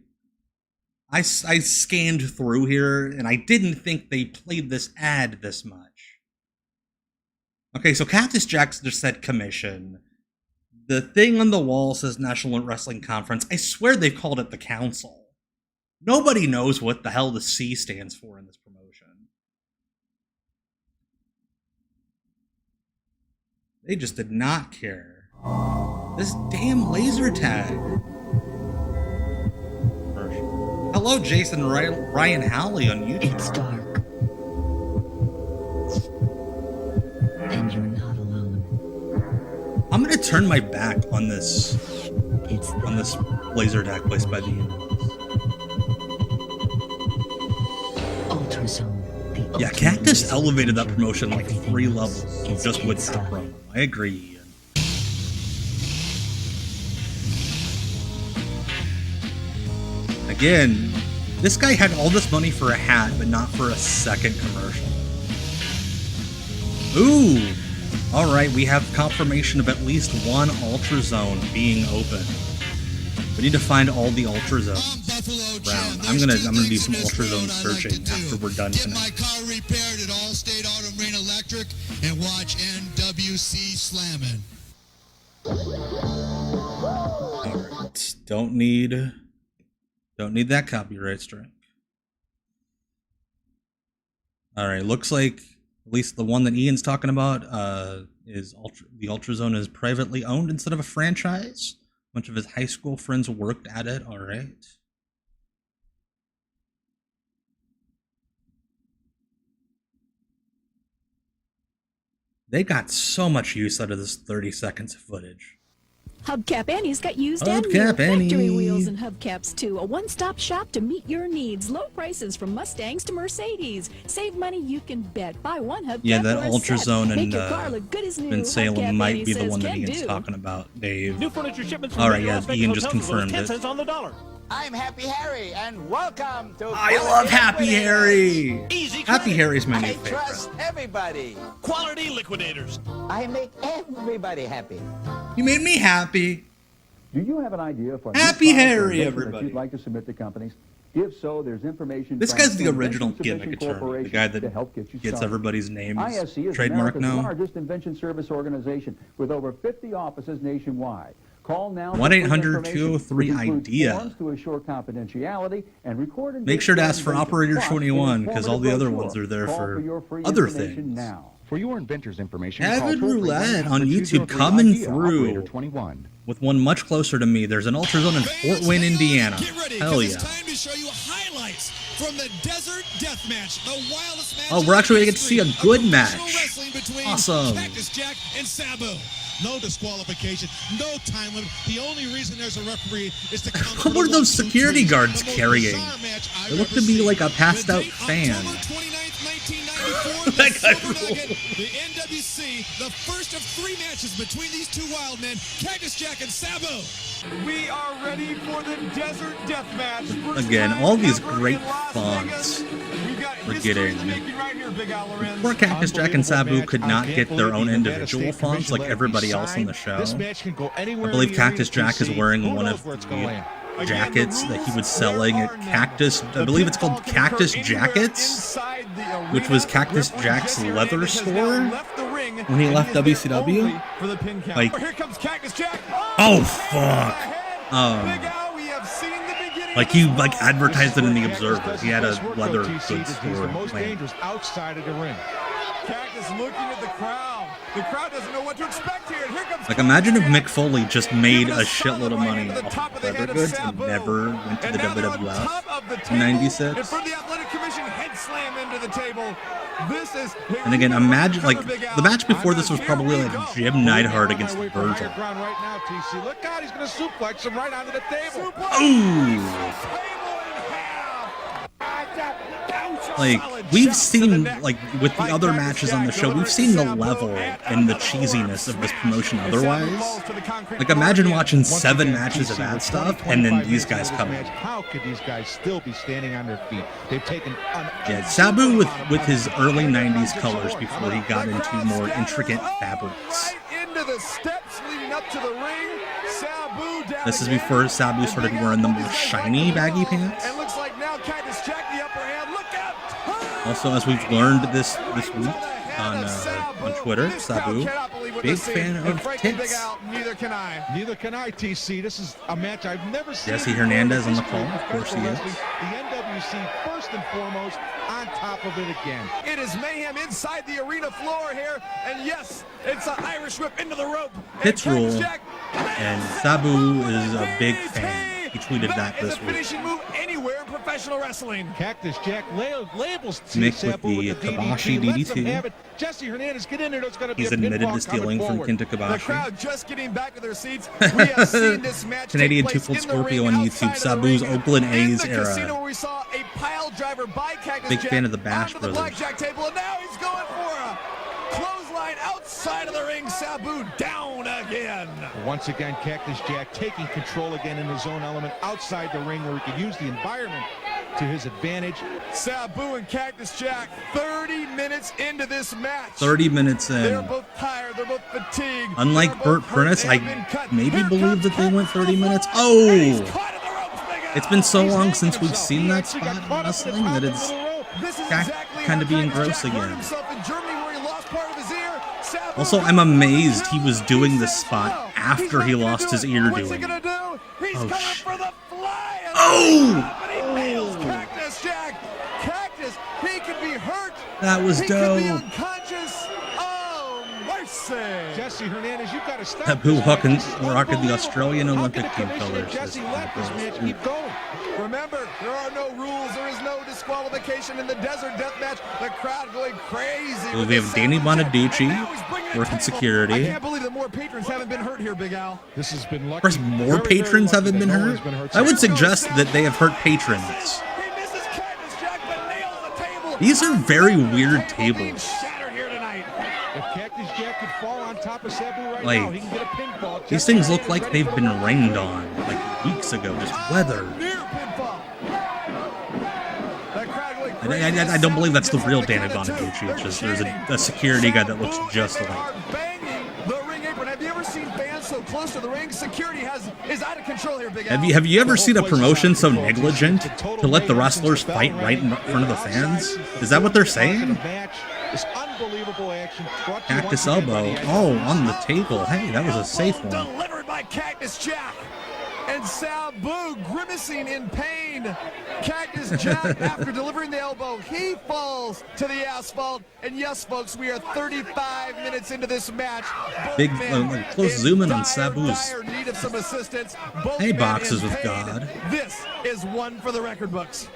I scanned through here, and I didn't think they played this ad this much. Okay, so Cactus Jack just said commission. The thing on the wall says National Wrestling Conference. I swear they've called it the Council. Nobody knows what the hell the C stands for in this promotion. They just did not care. This damn laser tag. Hello, Jason Ryan Howley on YouTube. It's dark. And you're not alone. I'm gonna turn my back on this laser tag placed by the Indians. Ultrazone. Yeah, Cactus elevated that promotion like 3 levels just with that promo. I agree. Again, this guy had all this money for a hat, but not for a second commercial. Ooh! Alright, we have confirmation of at least one Ultra Zone being open. We need to find all the Ultra Zones around. I'm gonna do some Ultra Zone searching after we're done Get tonight. my car repaired at Allstate Auto Marine Electric and watch NWC slamming. Alright, don't need that copyright strike. Alright, looks like at least the one that Ian's talking about is the Ultra Zone is privately owned instead of a franchise. A bunch of his high school friends worked at it. Alright. They got so much use out of this 30 seconds of footage. Hubcap Annie's got used and new Hubcap Annie. factory wheels and hubcaps too. A one-stop shop to meet your needs. Low prices from Mustangs to Mercedes. Save money you can bet. Buy one hubcap Yeah, that or a Ultra set. Zone Make and your car look good as new. Ben Salem Hubcap might Annie be the says one that can Ian's do. talking about, Dave. New furniture shipments from Alright, Virgil yeah, Las Vegas Ian just hotels as low as confirmed 10 it. cents on the dollar. I'm Happy Harry, and welcome to I love Happy Harry! Easy Happy credit. Harry's my new I favorite. trust everybody. Quality liquidators. I make everybody happy. You made me happy. Do you have an idea for a Happy new product or Harry, invention everybody. that you'd like to submit to companies? If so, there's information. This from guy's the Invention original Submission gimmick attorney, the Corporation guy to that help get you gets started. everybody's name ISC is trademark America's now. largest invention service organization with over 50 offices nationwide. Call now. 1-800-203-IDEA. To assure confidentiality and record. Make sure to ask for Operator 21 because all the other ones are there for other things. Now. For your inventor's information, Avid Roulette on YouTube coming through with one much closer to me. There's an Ultra Zone in Fort Wayne, Indiana. Hell yeah. It's time to show you highlights from the Desert Death Match, the wildest match. Oh, we're actually going to get to see a good match. Awesome. Cactus Jack and Sabu. No disqualification, no time limit. The only reason there's a referee is to count. What are those security guards carrying? They look to be like a passed out fan. That guy rules. The NWC, the first of 3 matches between these two wild men, Cactus Jack and Sabu. We are ready for the Desert Death Match. Again, all these great fonts we're getting. Poor Cactus Jack and Sabu could not get their own individual fonts like everybody else on the show. I believe Cactus Jack is wearing one of the jackets that he was selling at Cactus. I believe it's called Cactus Jackets, which was Cactus Jack's leather store when he left WCW. Like, oh fuck. Like he advertised it in the Observer. He had a leather goods store. Outside of the ring. Cactus looking at the crowd. The crowd doesn't know what to expect here. Here comes Like, imagine if Mick Foley just made a shitload of money off of leather goods and never went to the WWF in '96. And again, imagine, like, the match before this was probably like Jim Neidhart against Virgil. Right now, TC. Look out, he's going to suplex him right onto the table. Ooh! Like, we've seen, like, with the other matches on the show, we've seen the level and the cheesiness of this promotion otherwise. Like, imagine watching 7 matches of that stuff, and then these guys come in. How could these guys still be standing on their feet? They've taken... Yeah, Sabu with his early 90s colors before he got into more intricate fabrics. This is before Sabu started wearing the more shiny baggy pants. Also, as we've learned this week on Twitter, Sabu, big fan of tits. Neither can I, TC. This is a match I've never seen. Jesse Hernandez on the call, of course he is. The NWC first and foremost, on top of it again. It is mayhem inside the arena floor here, and yes, it's an Irish whip into the rope. Tits rule, and Sabu is a big fan. He tweeted that this week. Finishing move anywhere in professional wrestling. Cactus Jack labels Mick with the Kabashi DDT. Jesse Hernandez, get in there. There's going to be He's admitted to stealing from Kenta The Kabashi. crowd just getting back to their seats. We have seen this match Canadian take place Two-Foot in the ring, Scorpio on YouTube. outside of the Sabu's ring, Oakland in A's the era. casino where we saw a pile driver by Cactus Big Jack fan of the Bash onto the Brothers. blackjack table, and now he's going for a clothesline outside of the ring. Sabu down again. Once again, Cactus Jack taking control again in his own element outside the ring where he could use the environment to his advantage. Sabu and Cactus Jack 30 minutes into this match. 30 minutes They're in. both tired. They're both fatigued. Unlike Burt Prentice, I maybe believe that they went 30 minutes. Oh! It's been so long since we've seen that spot in wrestling that it's kind of being gross again. Also, I'm amazed he was doing this spot after he lost his ear doing it. Oh! Cactus Jack. Cactus, he could be hurt. That was dope. He could be unconscious. Oh, mercy. Jesse Hernandez, you've got to stop. Sabu rocking the Australian Olympic team colors. Jesse, let this match keep going. Remember, there are no rules. There is no disqualification in the Desert Death Match. The crowd going crazy. We have Danny Bonaducci working security. I can't believe that more patrons haven't been hurt here, Big Al. This has been lucky. Of course, more patrons haven't been hurt. I would suggest that they have hurt patrons. These are very weird tables. If Cactus Jack could fall on top of Sabu right Like, now, he can get a pinfall. These things look like they've been rained on, like weeks ago, just weathered. I don't believe that's the real Danny Bonaducci. It's just there's a security guy that looks just like. The ring apron. Have you ever seen fans so close close to the ring. Security is out of control here, Big Al. Have you ever seen a promotion so negligent to let the wrestlers fight right in front of the fans? Is that what they're saying? Cactus elbow. Oh, on the table. Hey, that was a safe one. Delivered by Cactus Jack. And Sabu grimacing in pain. Cactus Jack, after delivering the elbow, he falls to the asphalt. And yes, folks, we are 35 minutes into this match. Big close zoom in on Sabu's need of some assistance. hey boxes with God. This is one for the record books.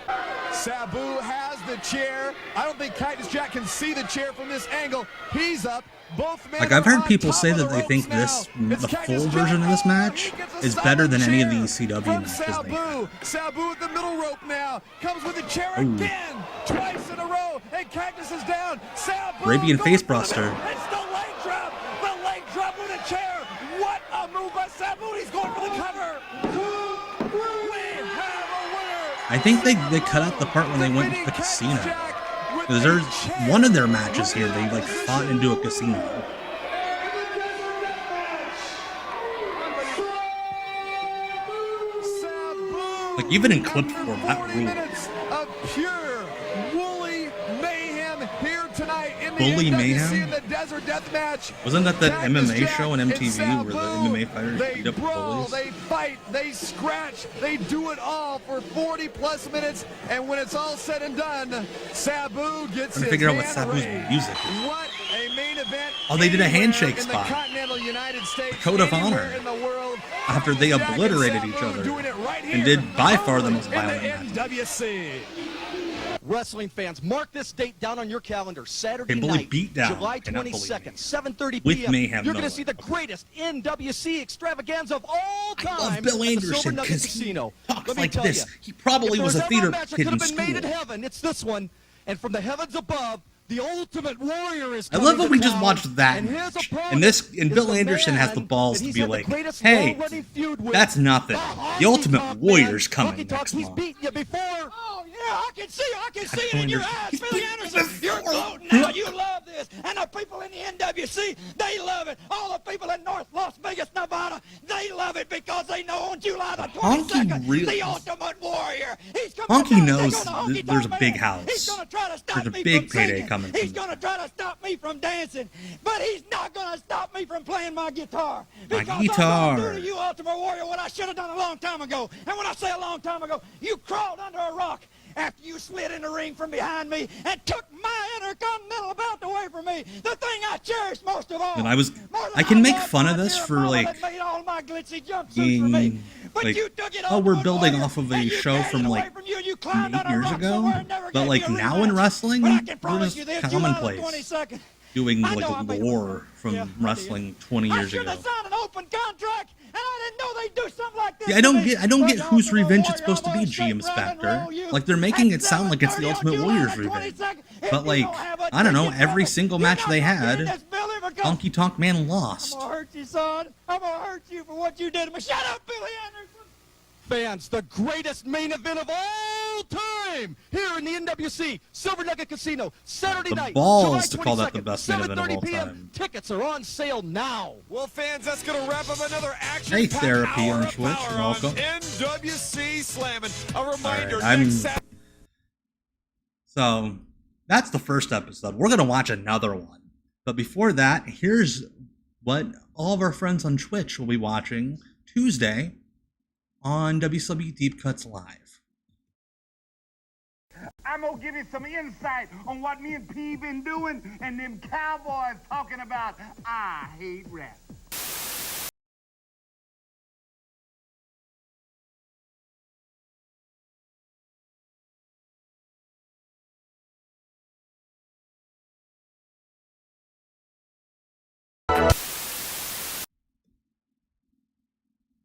Sabu has the chair. I don't think Cactus Jack can see the chair from this angle. He's up. Both men like I've heard people say that they think the full version of this match is better than any of the ECW matches they had. Sabu with the middle rope now. Comes with the chair again. Twice in a row. And Cactus is down. Sabu Arabian face buster. It's the leg drop. The leg drop with a chair. What a move by Sabu. He's going for the cover. We have a winner. I think they cut out the part when they went to the casino. Because there's one of their matches here, they like fought into a casino. Like even in clip form, that rules. Of pure woolly mayhem here tonight in the Bully NWC mayhem? in the Desert Death Match. Wasn't that the Cactus MMA Jack show on and MTV Sabu, where the MMA fighters beat up brawl, bullies? they fight, they scratch, they do it all for 40 plus minutes, and when it's all said and done, Sabu gets Trying to his figure out what hand Sabu's raised. music is. What a main event! Oh, they did a anywhere handshake in spot. The continental United States, Code of anywhere honor. in the world. After they Jack and obliterated Sabu each other doing it right and here, did by far the most in the violent match. NWC. Wrestling fans, mark this date down on your calendar. Saturday Hey, Bully night, beat down. July Cannot believe 22nd, 7:30 With p.m. Mayhem, You're no going to see the greatest NWC extravaganza of all time. I love Bill at the Anderson Silver Nugget because he Casino. talks Let me like tell this. you, He probably if was a there's ever theater match that kid could in have been made in school. heaven, it's this one. And from the heavens above, the ultimate warrior is I coming love how to we just town, watched that and his match. opponent And Bill is Anderson has the man balls that to he's be had the like, greatest hey, long-running feud with. that's nothing. The Ultimate Warrior's coming next He's month. beaten you before. Oh, yeah, I can see it in your eyes, He's Billy Anderson. You're gloating now. You love this. And the people in the NWC, they love it. All the people in North Las Vegas, Nevada, they love it because they know on July the 22nd, the Ultimate Warrior, he's coming Honky to knows Honky there's a Tonk big Man. house. He's going to try to stop There's a me big from payday singing. coming He's from going to try to stop me from dancing. But he's not going to stop me from playing my guitar. My Because guitar. I'm going to do to you, Ultimate Warrior, what I should have done a long time ago. And when I say a long time ago, you crawled under a rock after you slid in the ring from behind me and took my Intercontinental belt away from me. The thing I cherish most of all. And I can make fun of this for like being like, oh, we're building off of a show from like 8 years ago, but like now in wrestling, we're just commonplace doing like lore from wrestling 20 years ago. Signed an open contract, and I didn't know they'd do something like this. Yeah, I don't get whose revenge it's supposed to be, GM Spectre. Like they're making it sound like it's the Ultimate Warrior's revenge, but like I don't know, every single match they had, Honky Tonk Man lost. I'm gonna hurt you, son. I'm gonna hurt you for what you did to me. Shut up, Billy Anderson. Fans, the greatest main event of all time here in the NWC Silver Nugget Casino, Saturday night, balls July to call that the 22nd, best main event of all 7:30 p.m. time. Tickets are on sale now. Well, fans, that's going to wrap up another action. Hey, Therapy on Twitch, welcome. NWC Slamming. A reminder. So that's the first episode. We're gonna watch another one, but before that, here's what all of our friends on Twitch will be watching Tuesday on WCW Deep Cuts Live. I'm gonna give you some insight on what me and P been doing and them cowboys talking about. I hate rap.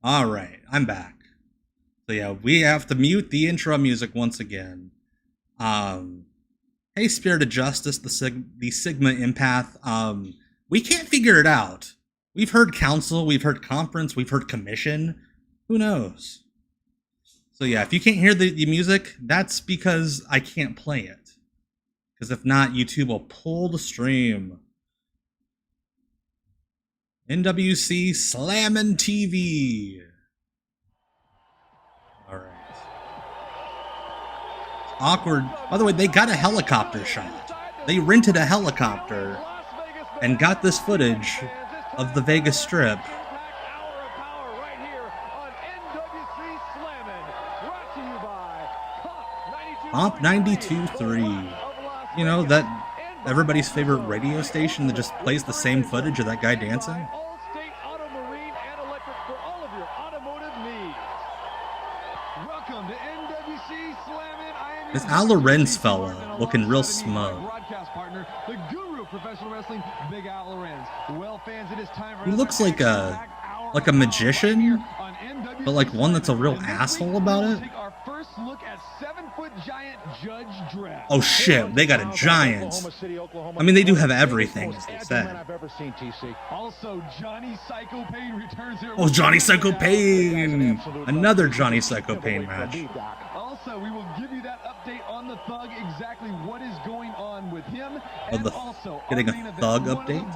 All right, I'm back. So yeah, we have to mute the intro music once again. Hey, Spirit of Justice, the Sigma Empath. We can't figure it out. We've heard council, we've heard conference, we've heard commission. Who knows? So yeah, if you can't hear the music, that's because I can't play it. Because if not, YouTube will pull the stream. NWC Slammin' TV. All right. Awkward. By the way, they got a helicopter shot. They rented a helicopter and got this footage of the Vegas Strip. Comp 92.3. You know, that everybody's favorite radio station that just plays the same footage of that guy dancing? This Al Lorenz fella looking real smug. He looks like a magician, but like one that's a real asshole about it. Oh shit, they got a giant. I mean, they do have everything, as they said. Also, Johnny Psycho Paine returns here. Oh, Johnny Psycho Paine! Another Johnny Psycho Paine match. Also, we will give you that update on the Thug, exactly what is going on with him. And also, getting a Thug update?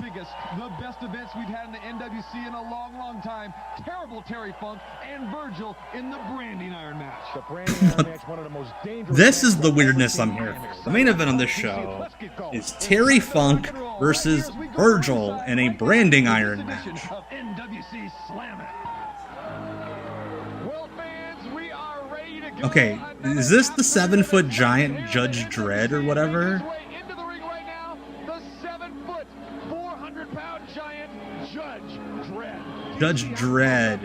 The best events we've had in the NWC in a long, long time. Terrible Terry Funk and Virgil in the Branding Iron match. The Branding Iron match, one of the most dangerous. This is the weirdness I'm here for. The main event on this show is Terry Funk versus Virgil in a Branding Iron match. NWC Slam It. Okay, is this the 7-foot giant Judge Dredd or whatever? Into the ring right now, the 7-foot, 400-pound giant Judge Dredd. Judge Dredd.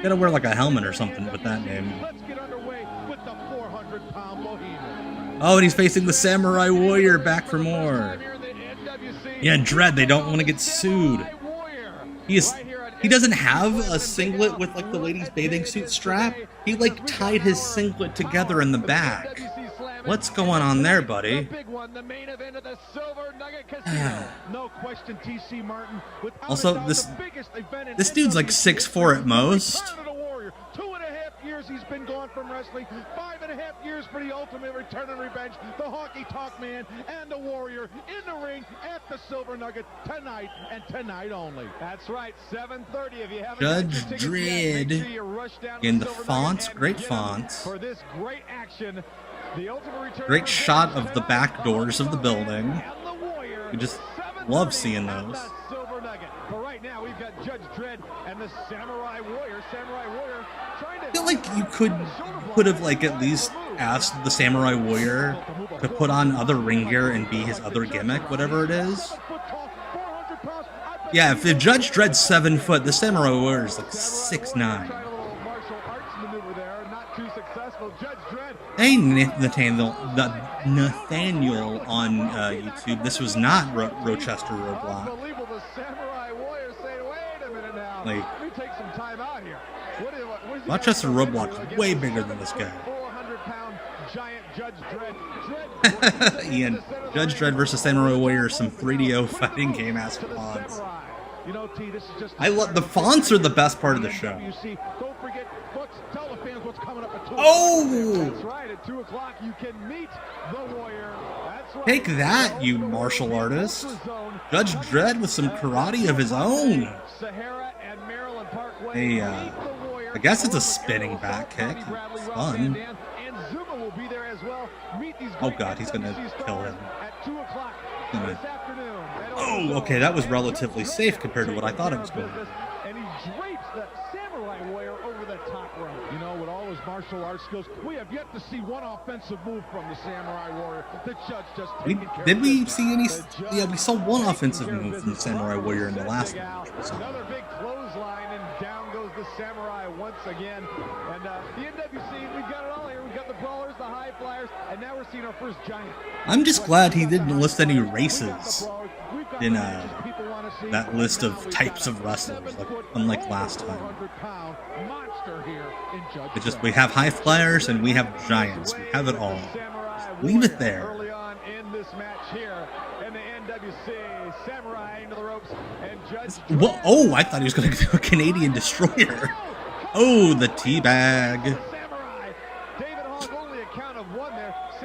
Gotta wear like a helmet or something with that name. Let's get underway with the 400-pound Bohemian. Oh, and he's facing the Samurai Warrior back for more. Yeah, Dredd, they don't want to get sued. He doesn't have a singlet with like the ladies' bathing suit strap. He like tied his singlet together in the back. What's going on there, buddy? Also, this dude's like 6'4" at most. 2.5 years he's been gone from wrestling. 5.5 years for the ultimate return and revenge. The Honky Tonk Man and the Warrior in the ring at the Silver Nugget tonight and tonight only. That's right, 7:30. If you haven't Judge Dredd in the fonts, great fonts. For this great action, the ultimate return. Great shot of the back doors of the building. We just love seeing those. But right now we've got Judge Dredd and the Samurai Warrior. I feel like you could have like at least asked the Samurai Warrior to put on other ring gear and be his other gimmick, whatever it is. Yeah, if Judge Dredd's 7 foot, the Samurai Warrior is like 6'9". Hey, Nathaniel on YouTube. This was not Rochester Roadblock. Like, Rochester Roadblock is way bigger than this guy. Ian, Judge Dredd versus Samurai Warrior, some 3DO fighting game ass fonts. I love the fonts are the best part of the show. Oh! That's right, at 2 o'clock you can meet the Warrior. That's right. Take that, you martial artist. Judge Dredd with some karate of his own. Hey, I guess it's a spinning back kick. It's fun. Oh god, he's gonna kill him. Oh, okay, that was relatively safe compared to what I thought it was going to be. And he drapes the Samurai Warrior over the top rope. You know, with all his martial arts skills, we have yet to see one offensive move from the Samurai Warrior. The judge just Did we see any? Yeah, we saw one offensive move from the Samurai Warrior in the last match. Another big clothesline, and down goes the Samurai once again. And the NWC, we've got it all here. We've got the brawlers, the high flyers, and now we're seeing our first giant. I'm just glad he didn't list any races in that list of types of wrestlers, like, unlike last time. It's just we have high flyers and we have giants. We have it all. Just leave it there. Early on in this match here in the NWC, Samurai into the ropes, and Judge. What? Oh, I thought he was going to do a Canadian Destroyer. Oh, the teabag.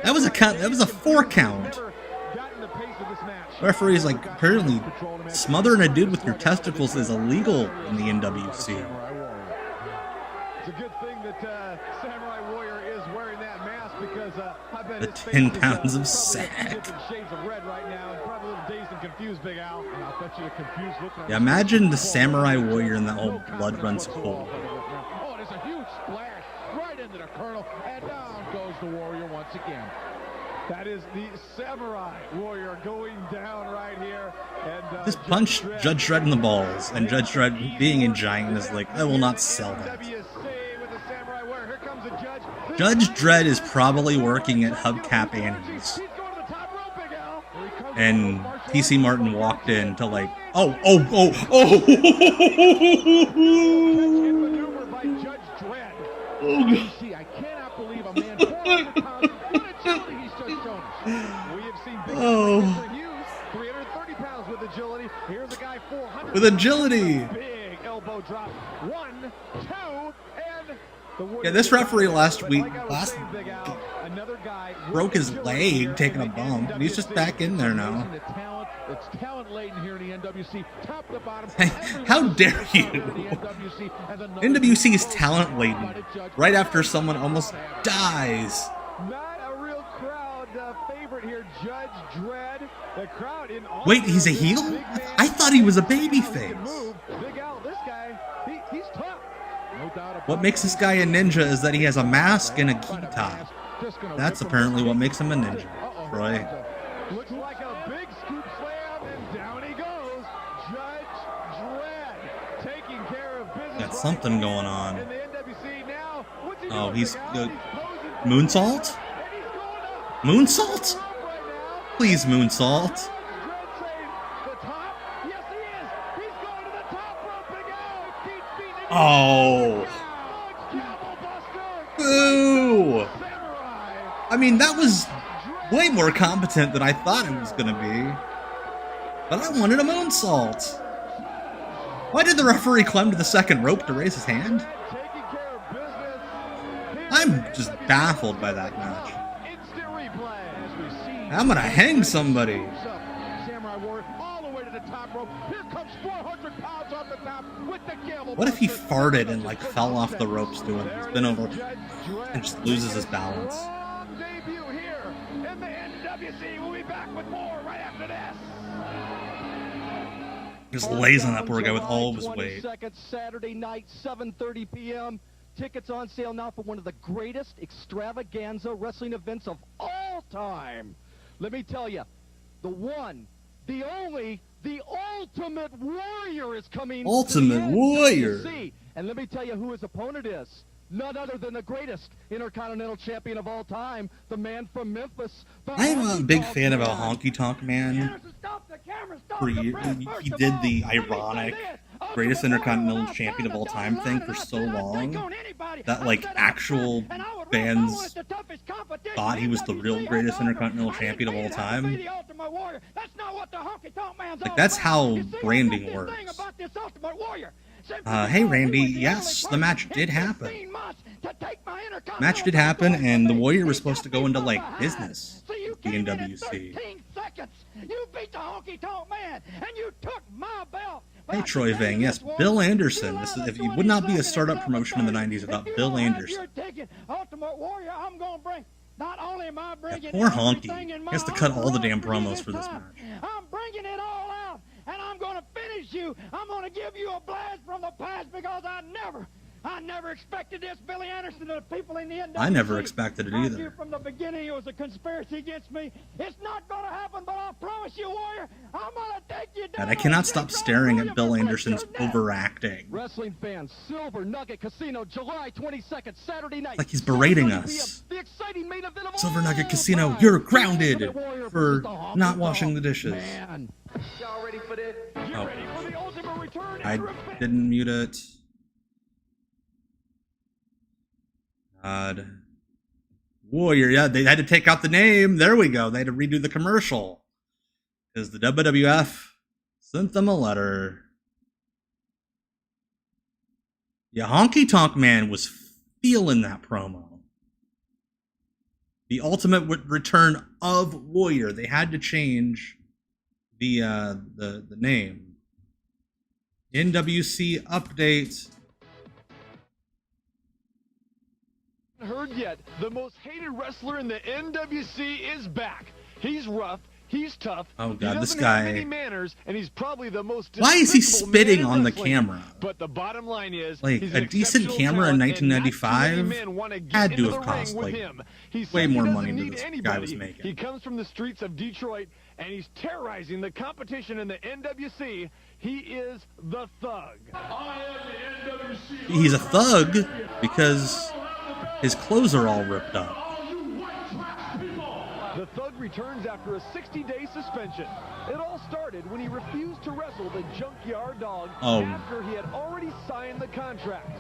That was a count. That was a 4 count. Referee's like, apparently smothering a dude with your testicles is illegal in the NWC. It's a good thing that Samurai Warrior is wearing that mask because I bet The his 10 face pounds is, of different shades of red right now, and probably a little dazed and confused, Big Al. And I'll bet you the confused look. Yeah, imagine the Samurai Warrior and that whole blood runs cold. Oh, there's a huge splash right into the Colonel, and down goes the Warrior once again. That is the Samurai Warrior going down right here. And Just punch Judge Dredd in the balls, and Judge Dredd, being a giant, is like, I will not sell that. Judge Dredd is probably working at Hubcap Annie's. And PC Martin walked in to like, oh. See, I cannot believe a man 400 pounds. What agility he's just shown us. We have seen big Mr. Hughes, 330 pounds with agility. Here's a guy 400 with agility. Big elbow drop. 1, 2, and Yeah, this referee last week broke his leg taking a bump, and he's just back in there now. It's talent laden here in the NWC, top to bottom. How dare you? NWC is talent laden right after someone almost dies. Not a real crowd favorite here, Judge Dredd. The crowd in all. Wait, he's a heel? I thought he was a babyface. Big Al, this guy, he's tough. No doubt about What makes this guy a ninja is that he has a mask and a key top. That's apparently what makes him a ninja, Troy. Looks like a big scoop slam, and down he goes. Judge Dredd taking care of business. Got something going on. In the NWC now. What's he Oh, doing, he's Big Al? good. Moonsault? Moonsault? Please, moonsault. Oh. Boo. I mean, that was way more competent than I thought it was going to be. But I wanted a moonsault. Why did the referee climb to the second rope to raise his hand? I'm just baffled by that match. I'm gonna hang somebody. Samurai Warrior all the way to the top rope. Here comes 400 pounds off the top with the camel. What if he farted and like fell off the ropes doing it? He's been over and just loses his balance. Debut here in the NWC. We'll be back with more right after this. Just lays on that poor guy with all of his weight. Saturday night, 7:30 p.m. Tickets on sale now for one of the greatest extravaganza wrestling events of all time. Let me tell you, the one, the only, the Ultimate Warrior is coming. Ultimate Warrior. And let me tell you who his opponent is. None other than the greatest Intercontinental Champion of all time, the man from Memphis. I'm a big fan of a Honky Tonk Man. He did the ironic greatest Intercontinental Champion of all time thing for so long that like actual fans thought he was the real greatest Intercontinental Champion of all time. Like that's how branding works. Hey Randy, yes, the match did happen. Match did happen, and the Warrior was supposed to go into like business with the NWC. You beat the Honky Tonk Man, and you took my belt. Hey Troy Vang, yes, Bill Anderson. This is, if you would not be a startup promotion in the 90s without Bill Anderson. Ultimate Warrior, I'm gonna bring. Not only am I bringing Poor Honky. He has to cut all the damn promos for this match. I'm bringing it all out, and I'm gonna finish you. I'm gonna give you a blast from the past because I never expected this, Billy Anderson, and the people in the NWC. I never expected it either. I knew from the beginning it was a conspiracy against me. It's not going to happen, but I promise you, Warrior, I'm going to take you down. And I cannot stop staring at Bill Anderson's overacting. Wrestling fans, Silver Nugget Casino, July 22nd, Saturday night. Like he's berating us. The exciting main event of Silver Nugget Casino, you're grounded for not washing the dishes. Y'all ready for this? Oh. I didn't mute it. God. Warrior, yeah, they had to take out the name. There we go. They had to redo the commercial. Because the WWF sent them a letter. Yeah, Honky Tonk Man was feeling that promo. The ultimate return of Warrior. They had to change the name. NWC update. Heard yet? The most hated wrestler in the NWC is back. He's rough. He's tough. Oh God, he this doesn't have guy. many manners, and he's probably the most. Why is he despicable spitting man in on the wrestling. camera? But the bottom line is, Like he's a an decent exceptional camera in talent, and not too 1995 many men wanna get had to into have the cost ring with like him. He way says more he money doesn't than need this anybody. guy was making. He comes from the streets of Detroit, and he's terrorizing the competition in the NWC. He is the Thug. He's a thug because his clothes are all ripped up. The Thug returns after a 60-day suspension. It all started when he refused to wrestle the Junkyard Dog after he had already signed the contract.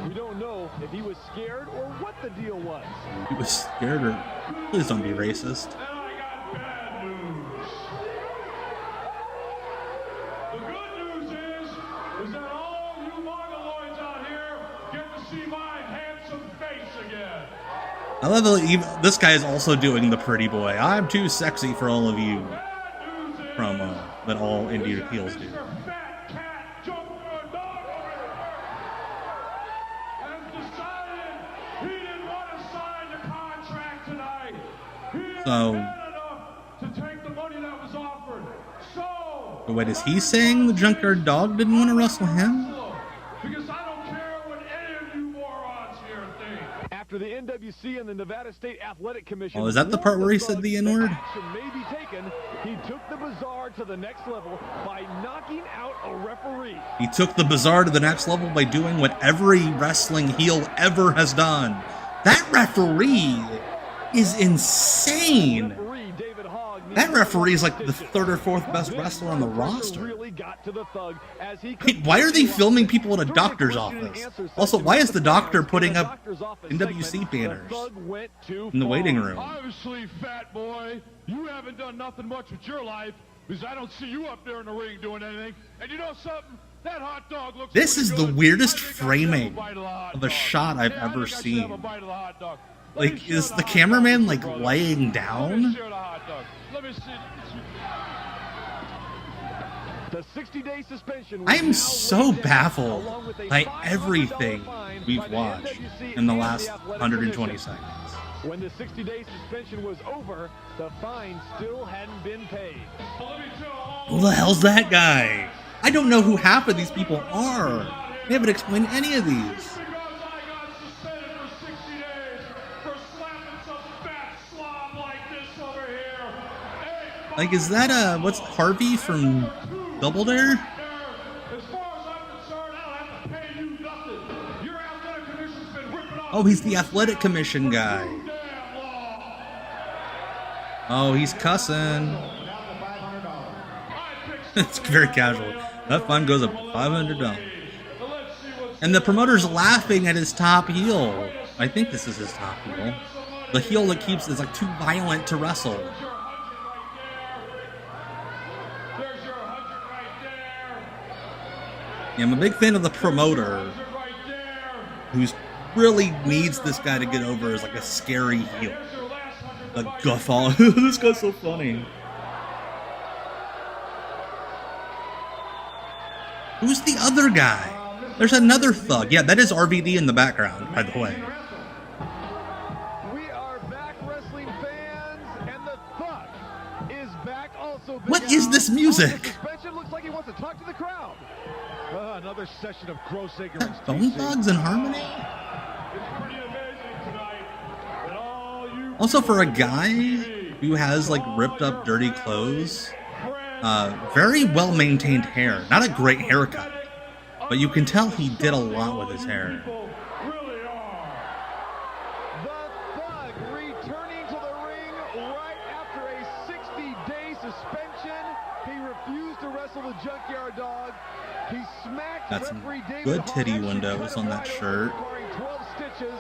We don't know if he was scared or what the deal was. He was scared or... Please don't be racist. The good news is that all you mongoloids out here get to see my handsome face again. I love that this guy is also doing the pretty boy. I'm too sexy for all of you promo that all indie heels do. So, but wait, is he saying the Junkyard Dog didn't want to wrestle him? After the NWC and the Nevada State Athletic Commission. Oh, is that the part where he said the N-word? Action may be taken. He took the Bazaar to the next level by knocking out a referee. He took the Bazaar to the next level by doing what every wrestling heel ever has done. That referee is insane. That referee is like the third or fourth best wrestler on the roster. Wait, why are they filming people in a doctor's office? Also, why is the doctor putting up NWC banners in the waiting room? Obviously, fat boy, you haven't done nothing much with your life because I don't see you up there in the ring doing anything. And you know something? That hot dog looks This is the good. weirdest framing of a shot I've ever seen. Like, is the cameraman like laying down? Let me see. The 60-day suspension. I am so baffled by everything we've watched in the last 120 seconds. When the 60-day suspension was over, the fine still hadn't been paid. Who the hell's that guy? I don't know who half of these people are. They haven't explained any of these. Like, is that what's Harvey from Double Dare? Oh, he's the athletic commission guy. Oh, he's cussing. It's very casual. That fine goes up $500. And the promoter's laughing at his top heel. I think this is his top heel. The heel that keeps is like too violent to wrestle. Yeah, I'm a big fan of the promoter, who's really needs this guy to get over as like a scary heel. A guffaw. This guy's so funny. Who's the other guy? There's another thug. Yeah, that is RVD in the background, by the way. We are back, wrestling fans, and the Thug is back also. What is this music? Suspension looks like he wants to talk to the crowd. Another session of gross ignorance. Bone Thugs in Harmony? Also, for a guy who has like ripped up dirty clothes, very well maintained hair. Not a great haircut, but you can tell he did a lot with his hair. The Thug returning to the ring right after a 60-day suspension. He refused to wrestle the Junkyard Dog. He smacked Got some referee David good Hart, titty actually windows on that shirt. requiring 12 stitches.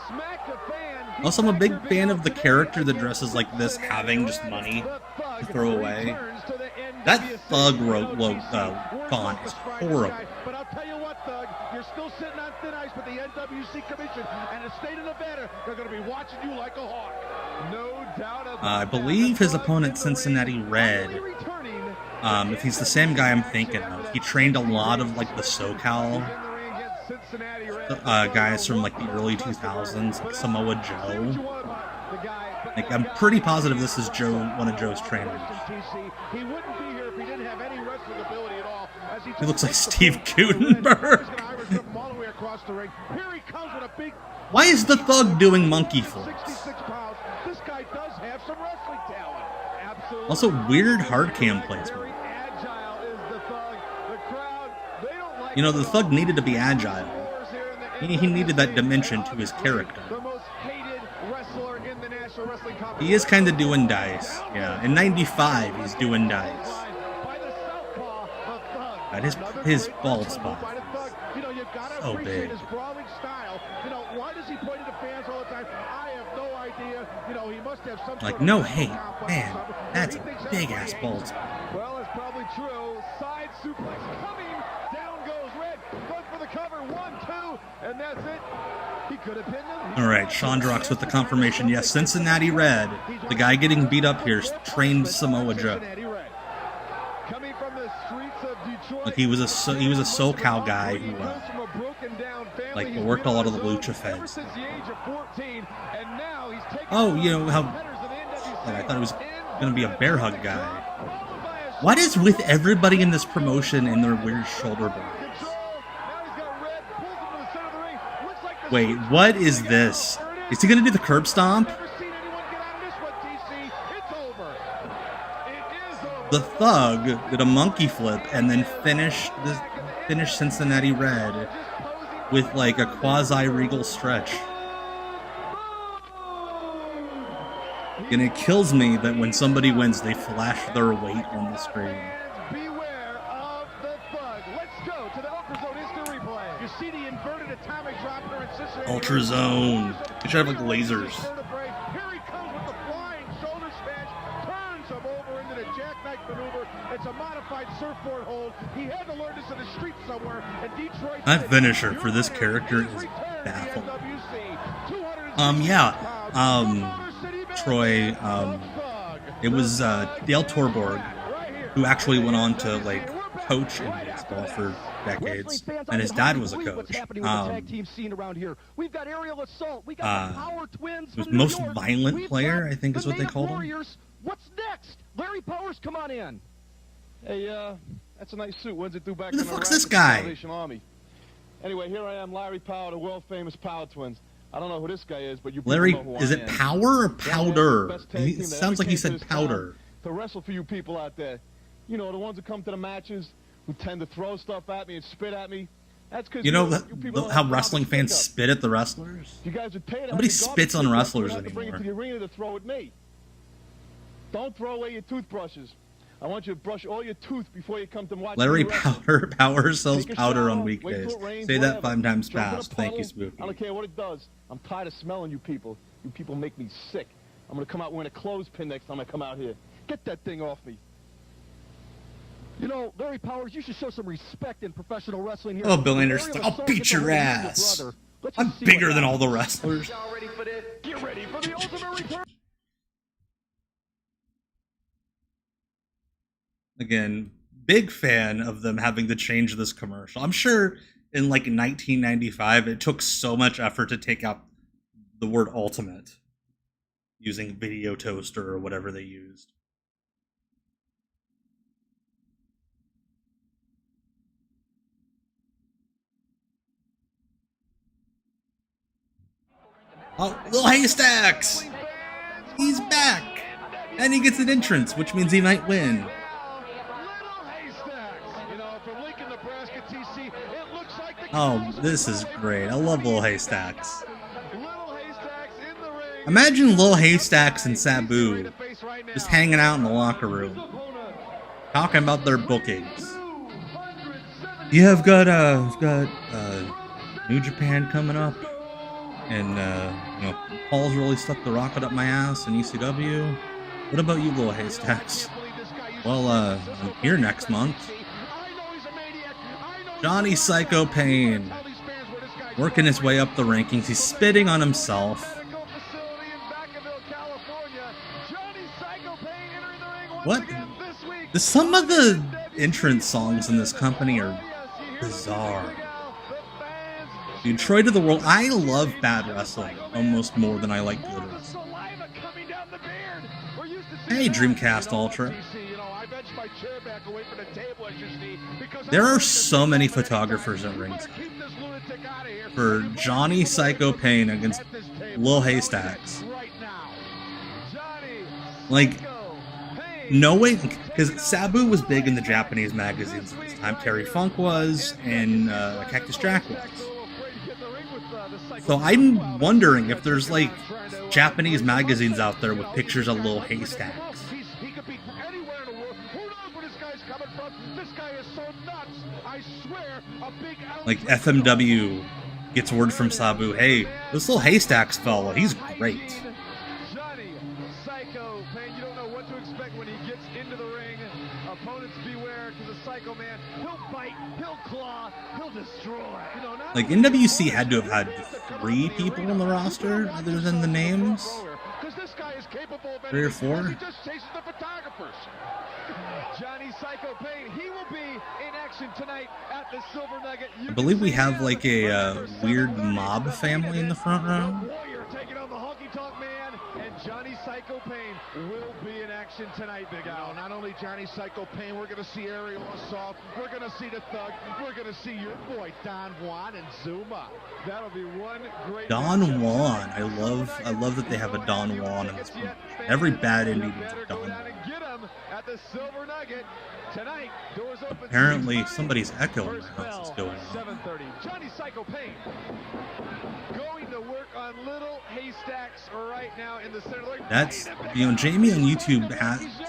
Smacked a fan. Also, I'm a big fan of the character that dresses like this, having just money to throw away. That Thug font is horrible. But I'll tell you what, Thug, you're still sitting on thin ice with the NWC Commission and the state of Nevada. They're going to be watching you like a hawk. No doubt about I believe his opponent, Cincinnati Red, If he's the same guy I'm thinking of, he trained a lot of like the SoCal guys from like the early 2000s, like Samoa Joe. Like I'm pretty positive this is Joe, one of Joe's trainers. He looks like Steve Gutenberg. Why is the Thug doing monkey flips? Also, weird hard cam placement. You know, the Thug needed to be agile. He needed that dimension to his character. He is kind of doing dice. Yeah, in 95, he's doing dice. God, his bald spot is so big. Like, no hate. Man, that's a big-ass bald spot. Well, it's probably true. Side suplex coming. Down goes Red. Goes for the cover. 1, 2, and that's it. He could have pinned him. All right, Chandrox with the confirmation. Yes, Cincinnati Red, the guy getting beat up here, trained Samoa Joe. Coming from the streets of Detroit. Like he was a SoCal guy who like worked a lot of the lucha feds. Oh, you know how like, I thought it was gonna be a bear hug guy. What is with everybody in this promotion and their weird shoulder blades? Wait, what is this? Is he gonna do the curb stomp? The Thug did a monkey flip and then finished Cincinnati Red with like a quasi-regal stretch. And it kills me that when somebody wins, they flash their weight on the screen. Beware of the Thug. Let's go to the Ultrazone instant replay. You see the inverted atomic drop here in Cincinnati. Ultrazone. They should have like lasers. Here he comes with the flying shoulder smash. Turns him over into the jackknife maneuver. It's a modified surfboard hold. He had to learn this in the street somewhere. And Detroit. That finisher for this character is baffling. Troy, it was Dale Torborg who actually went on to like coach in baseball for decades, and his dad was a coach. The most violent player, I think, is what they called him. What's next? Larry Powers, come on in. Hey, that's a nice suit. When's it due back? Who the fuck's this guy? Anyway, here I am, Larry Power, the world famous Power Twins. I don't know who this guy is, but you Larry, know who is it Power or Powder? It sounds like he said Powder. To wrestle for you people out there. You know, the ones who come to the matches, who tend to throw stuff at me and spit at me. That's because you know how wrestling fans spit at the wrestlers? You guys would pay Nobody spits on wrestlers anymore. Bring it to the arena to throw at me. Don't throw away your toothbrushes. I want you to brush all your tooth before you come to watch. Larry Power sells powder on weekdays. Say that 5 times fast. Thank you, Spooky. I don't care what it does. I'm tired of smelling you people. You people make me sick. I'm going to come out wearing a clothespin next time I come out here. Get that thing off me. You know, Larry Powers, you should show some respect in professional wrestling here. Oh, Bill Anderson, I'll beat your ass. I'm bigger than all the wrestlers. Y'all ready for this? Get ready for the ultimate return. Again, big fan of them having to change this commercial. I'm sure in like 1995, it took so much effort to take out the word ultimate using Video Toaster or whatever they used. Oh, Little Haystacks! He's back! And he gets an entrance, which means he might win. Oh, this is great. I love Little Haystacks. Imagine Little Haystacks and Sabu just hanging out in the locker room, talking about their bookings. Yeah, I've got New Japan coming up, and you know, Paul's really stuck the rocket up my ass in ECW. What about you, Little Haystacks? Well, I'm here next month. Johnny Psycho Paine, working his way up the rankings. He's spitting on himself. What? Some of the entrance songs in this company are bizarre. Dude, Troy to the World. I love bad wrestling almost more than I like good wrestling. Hey, Dreamcast Ultra. There are so many photographers at ringside for Johnny Psycho Paine against Lil Haystacks. Like, no way, because Sabu was big in the Japanese magazines at this time. Terry Funk was, and Cactus Jack was. So I'm wondering if there's like Japanese magazines out there with pictures of Lil Haystacks. Like FMW gets word from Sabu, hey, this Lil Haystacks fella, he's great. Johnny Psycho Paine, you don't know what to expect when he gets into the ring. Opponents beware, because the Psycho Man, he'll bite, he'll claw, he'll destroy. You know, like NWC had to have had 3 people on the roster other than the names. 3 or 4. Johnny Psycho Paine, he will be in action tonight at the Silver Nugget. I believe we have like a weird mob family in the front row. Warrior taking on the Honky Tonk Man, and Johnny Psycho Paine will be in action tonight, Big Al. Not only Johnny Psycho Paine, we're going to see Aerial Assault, we're going to see the Thug, we're going to see your boy Don Juan and Zuma. That'll be one great Don Juan. I love that they have a Don Juan in this movie. Every bad indie needs a Don Juan. At the Silver Nugget tonight. Doors open. Apparently, somebody's echo in my house is going on. 7:30. Johnny Psycho Paine going to work on Little Haystacks right now in the center. That's, you know, Jamie on YouTube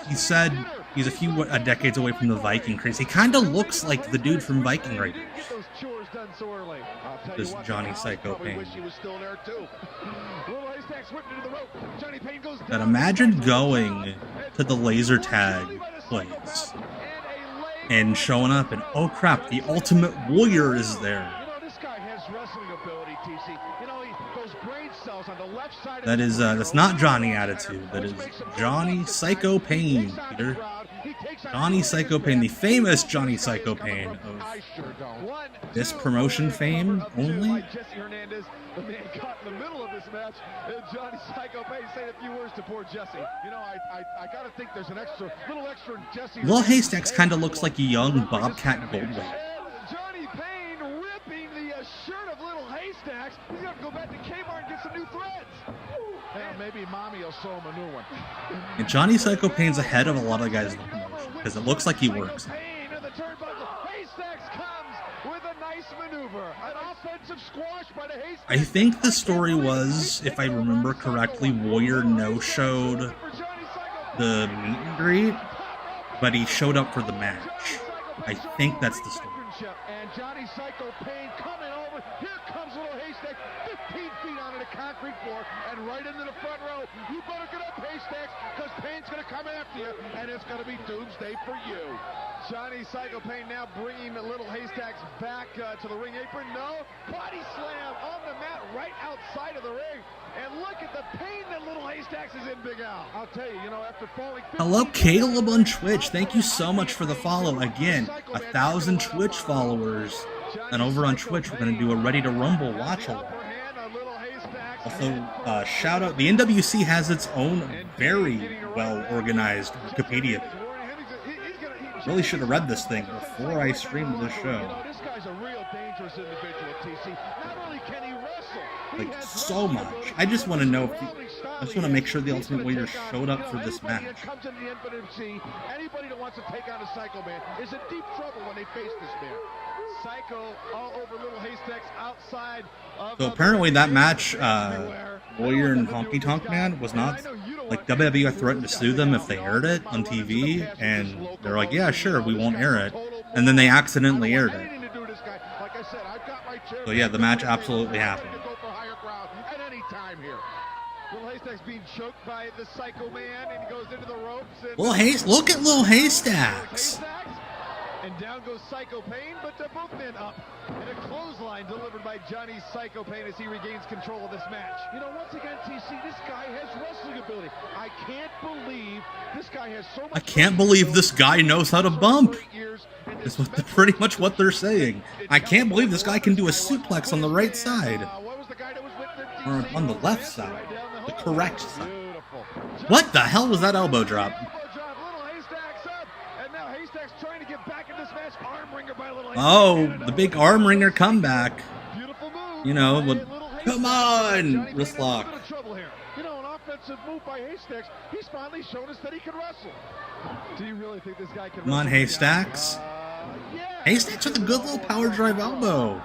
he said he's a few decades away from the Viking craze. He kind of looks like the dude from Viking Raiders. This Johnny Psycho Paine. But imagine going to the laser tag place and showing up and, oh crap, the Ultimate Warrior is there. That is, that's not Johnny Attitude. That is Johnny Psycho Paine, Peter. Johnny Psycho Paine, the famous Johnny Psycho Paine of this promotion fame only. The man caught in the middle of this match, and Johnny Psycho Paine saying a few words to poor Jesse. You know, I gotta think there's an little extra Jesse. Lil Haystacks kind of looks like a young Bobcat Goldthwait. Johnny Paine ripping the shirt of Little Haystacks. He's gonna go back to Kmart and get some new threads. Well, maybe Mommy will sew him a new one. And Johnny Psycho Paine's ahead of a lot of guys in the promotion because it looks like he works. I think the story was, if I remember correctly, Warrior no-showed the meet and greet, but he showed up for the match. I think that's the story. And Johnny Psycho Paine coming over. Here comes Little Haystack, 15 feet onto the concrete floor and right into the front row. You better get up, Haystacks, because Paine's going to come after you, and it's going to be doomsday for you. Johnny Psycho Paine now bringing the Little Haystacks back to the ring apron. No, body slam on the mat right outside of the ring. And look at the pain that Little Haystacks is in, Big Al. I'll tell you, after falling... Hello, Caleb on Twitch. Thank you so much for the follow. Again, 1,000 Twitch followers. And over on Twitch, we're going to do a Ready to Rumble watch-along. Also, shout out, the NWC has its own very well-organized Wikipedia. Really should have read this thing before I streamed this show. This guy's a real dangerous individual, TC. Not only can he wrestle, like so much. I just want to know if I just want to make sure the Ultimate Warrior showed up for this match. Anybody that wants to take on a Psycho Man is in deep trouble when they face this man. Psycho all over Little Haystacks outside of So apparently that match, Warrior and Honky Tonk Man, was not, like, WWE threatened to sue them if they aired it on TV, and they're like, yeah, sure, we won't air it. And then they accidentally aired it. So yeah, the match absolutely happened. Little Haystacks being choked by the Psycho Man, and he goes into the ropes. And Look at Little Haystacks. And down goes Psycho Paine, but both men up. And a clothesline delivered by Johnny Psycho Paine as he regains control of this match. You know, once again, TC, this guy has wrestling ability. I can't believe this guy has so much. I can't believe this guy knows how to bump. That's pretty much what they're saying. I can't believe this guy can do a suplex on the right side. Or on the left side. The correct side. What the hell was that elbow drop? Oh, the big arm wringer comeback. You know, come on, wrist lock. You know, an offensive move by Haystacks. He's finally shown us that he can wrestle. Do you really think this guy can Come on, Haystacks. Haystacks with a good little power drive elbow.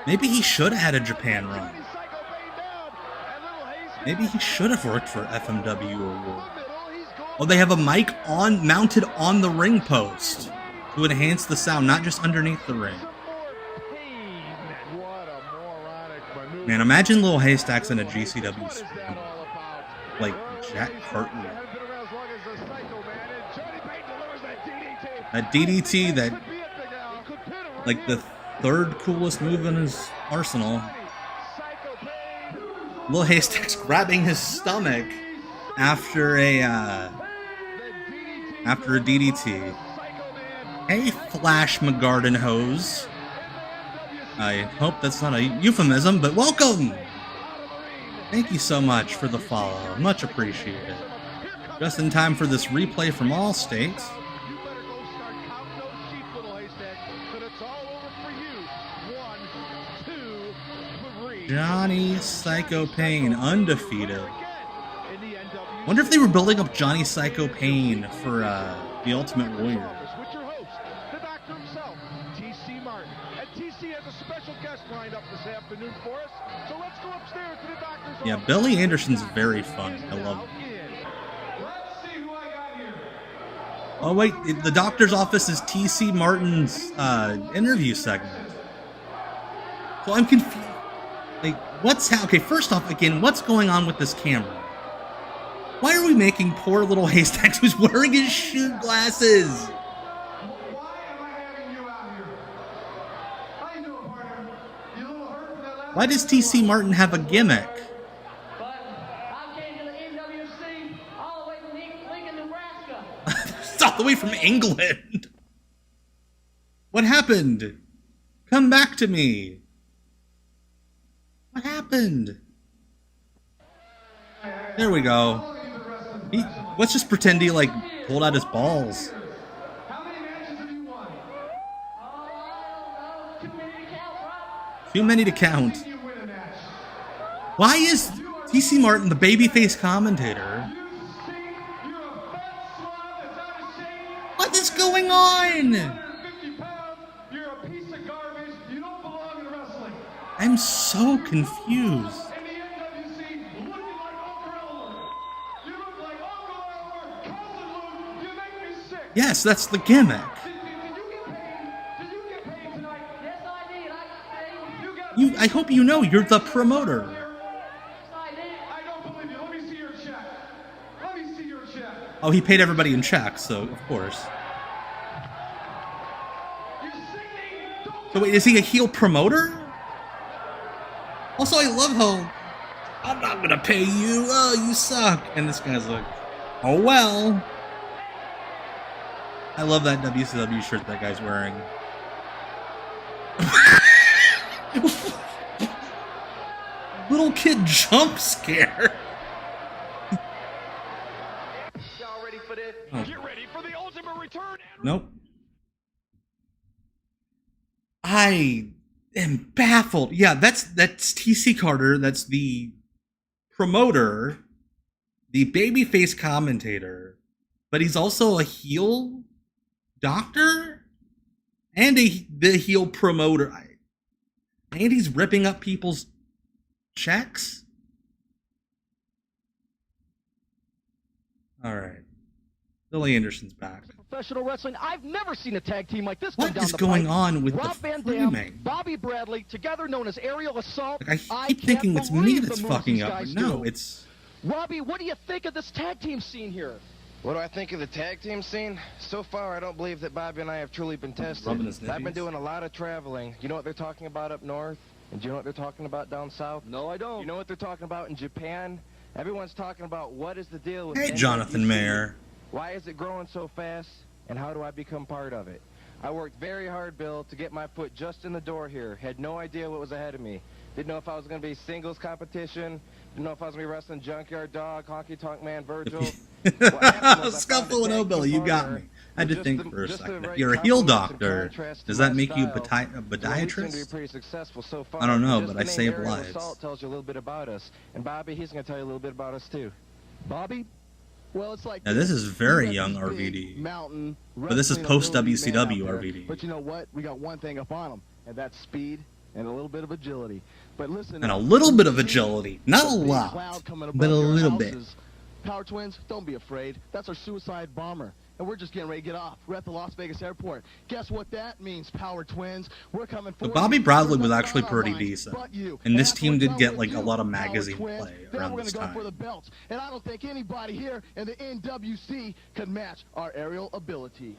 Maybe he should have had a Japan run. Maybe he should have worked for FMW Award. Oh, they have a mic mounted on the ring post to enhance the sound, not just underneath the ring. Man, imagine little Haystacks in a GCW scrum. Like Jack Cartwheel. That DDT that, like, the third coolest move in his arsenal. Little Haystacks grabbing his stomach after a DDT. Hey, Flash McGarden hose. I hope that's not a euphemism, but welcome! Thank you so much for the follow. Much appreciated. Just in time for this replay from all states. Johnny Psycho Paine, undefeated. Wonder if they were building up Johnny Psycho Paine for the Ultimate Warrior. Yeah, Billy Anderson's very funny. I love him. Oh wait, the doctor's office is TC Martin's interview segment. So I'm confused. Like, okay, first off, again, what's going on with this camera? Why are we making poor little Haystacks who's wearing his shoe glasses? Why does TC Martin have a gimmick? It's all the way from England. What happened? Come back to me. What happened? There we go. Let's just pretend he, like, pulled out his balls. Too many to count. Why is TC Martin the babyface commentator? What is going on? I'm so confused. Yes, that's the gimmick. I hope you know you're the promoter. Oh, he paid everybody in checks, so of course. So wait, is he a heel promoter? Also, I love how I'm not gonna pay you. Oh, you suck. And this guy's like, oh well. I love that WCW shirt that guy's wearing. Little kid jump scare. Y'all ready for this? Oh. Get ready for the ultimate return. Nope. I am baffled. Yeah, that's TC Carter. That's the promoter, the babyface commentator, but he's also a heel doctor and the heel promoter. And he's ripping up people's checks. All right. Billy Anderson's back. Professional wrestling. I've never seen a tag team like this. What is going on with Rob the Van framing? Dam, Bobby Bradley, together known as Aerial Assault. Like, I keep thinking it's me that's fucking up, but no, it's... Robbie, what do you think of this tag team scene here? What do I think of the tag team scene? So far, I don't believe that Bobby and I have truly been tested. I've been doing a lot of traveling. You know what they're talking about up north? And do you know what they're talking about down south? No, I don't. You know what they're talking about in Japan? Everyone's talking about what is the deal with Hey, NWC? Jonathan Mayer. Why is it growing so fast? And how do I become part of it? I worked very hard, Bill, to get my foot just in the door here. Had no idea what was ahead of me. Didn't know if I was going to be singles competition. Didn't know if I was going to be wrestling Junkyard Dog, Honky Tonk Man, Virgil. Scuffle and Obilly, you got me. I had to think for a second. You're a heel doctor. Does that make you a podiatrist? I don't know, but I save lives. Assault tells you a little bit about us. And Bobby, he's going to tell you a little bit about us, too. Bobby? Well, it's like... Now, this is very young RVD. But this is post-WCW RVD. But you know what? We got one thing up on him, and that's speed and a little bit of agility. But listen... And a little bit of agility. Not a lot, but a little bit. Power Twins, don't be afraid. That's our suicide bomber. And we're just getting ready to get off. We're at the Las Vegas airport. Guess what that means, Power Twins? We're coming forward. But Bobby Bradley was actually pretty decent. And this team did get like a lot of magazine play around this time. For the belts. And I don't think anybody here in the NWC could match our aerial ability.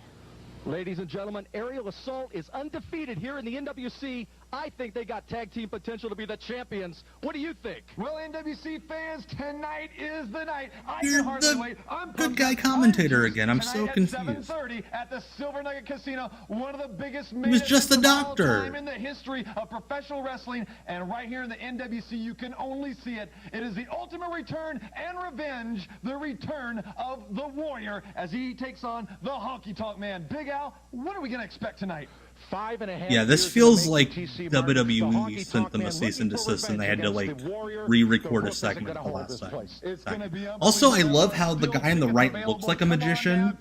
Ladies and gentlemen, Aerial Assault is undefeated here in the NWC. I think they got tag team potential to be the champions. What do you think? Well, NWC fans, tonight is the night. You're the good guy commentator again. I'm so confused. 7:30 at the Silver Nugget Casino, one of the biggest He was just a doctor. in the history of professional wrestling, and right here in the NWC, you can only see it. It is the ultimate return and revenge, the return of the Warrior as he takes on the Honky Tonk Man. Big Al, what are we going to expect tonight? 5.5 Yeah, this feels like WWE sent them a cease and desist and they had to like re-record a segment the last time. Also, I love how the guy on the right looks like a magician,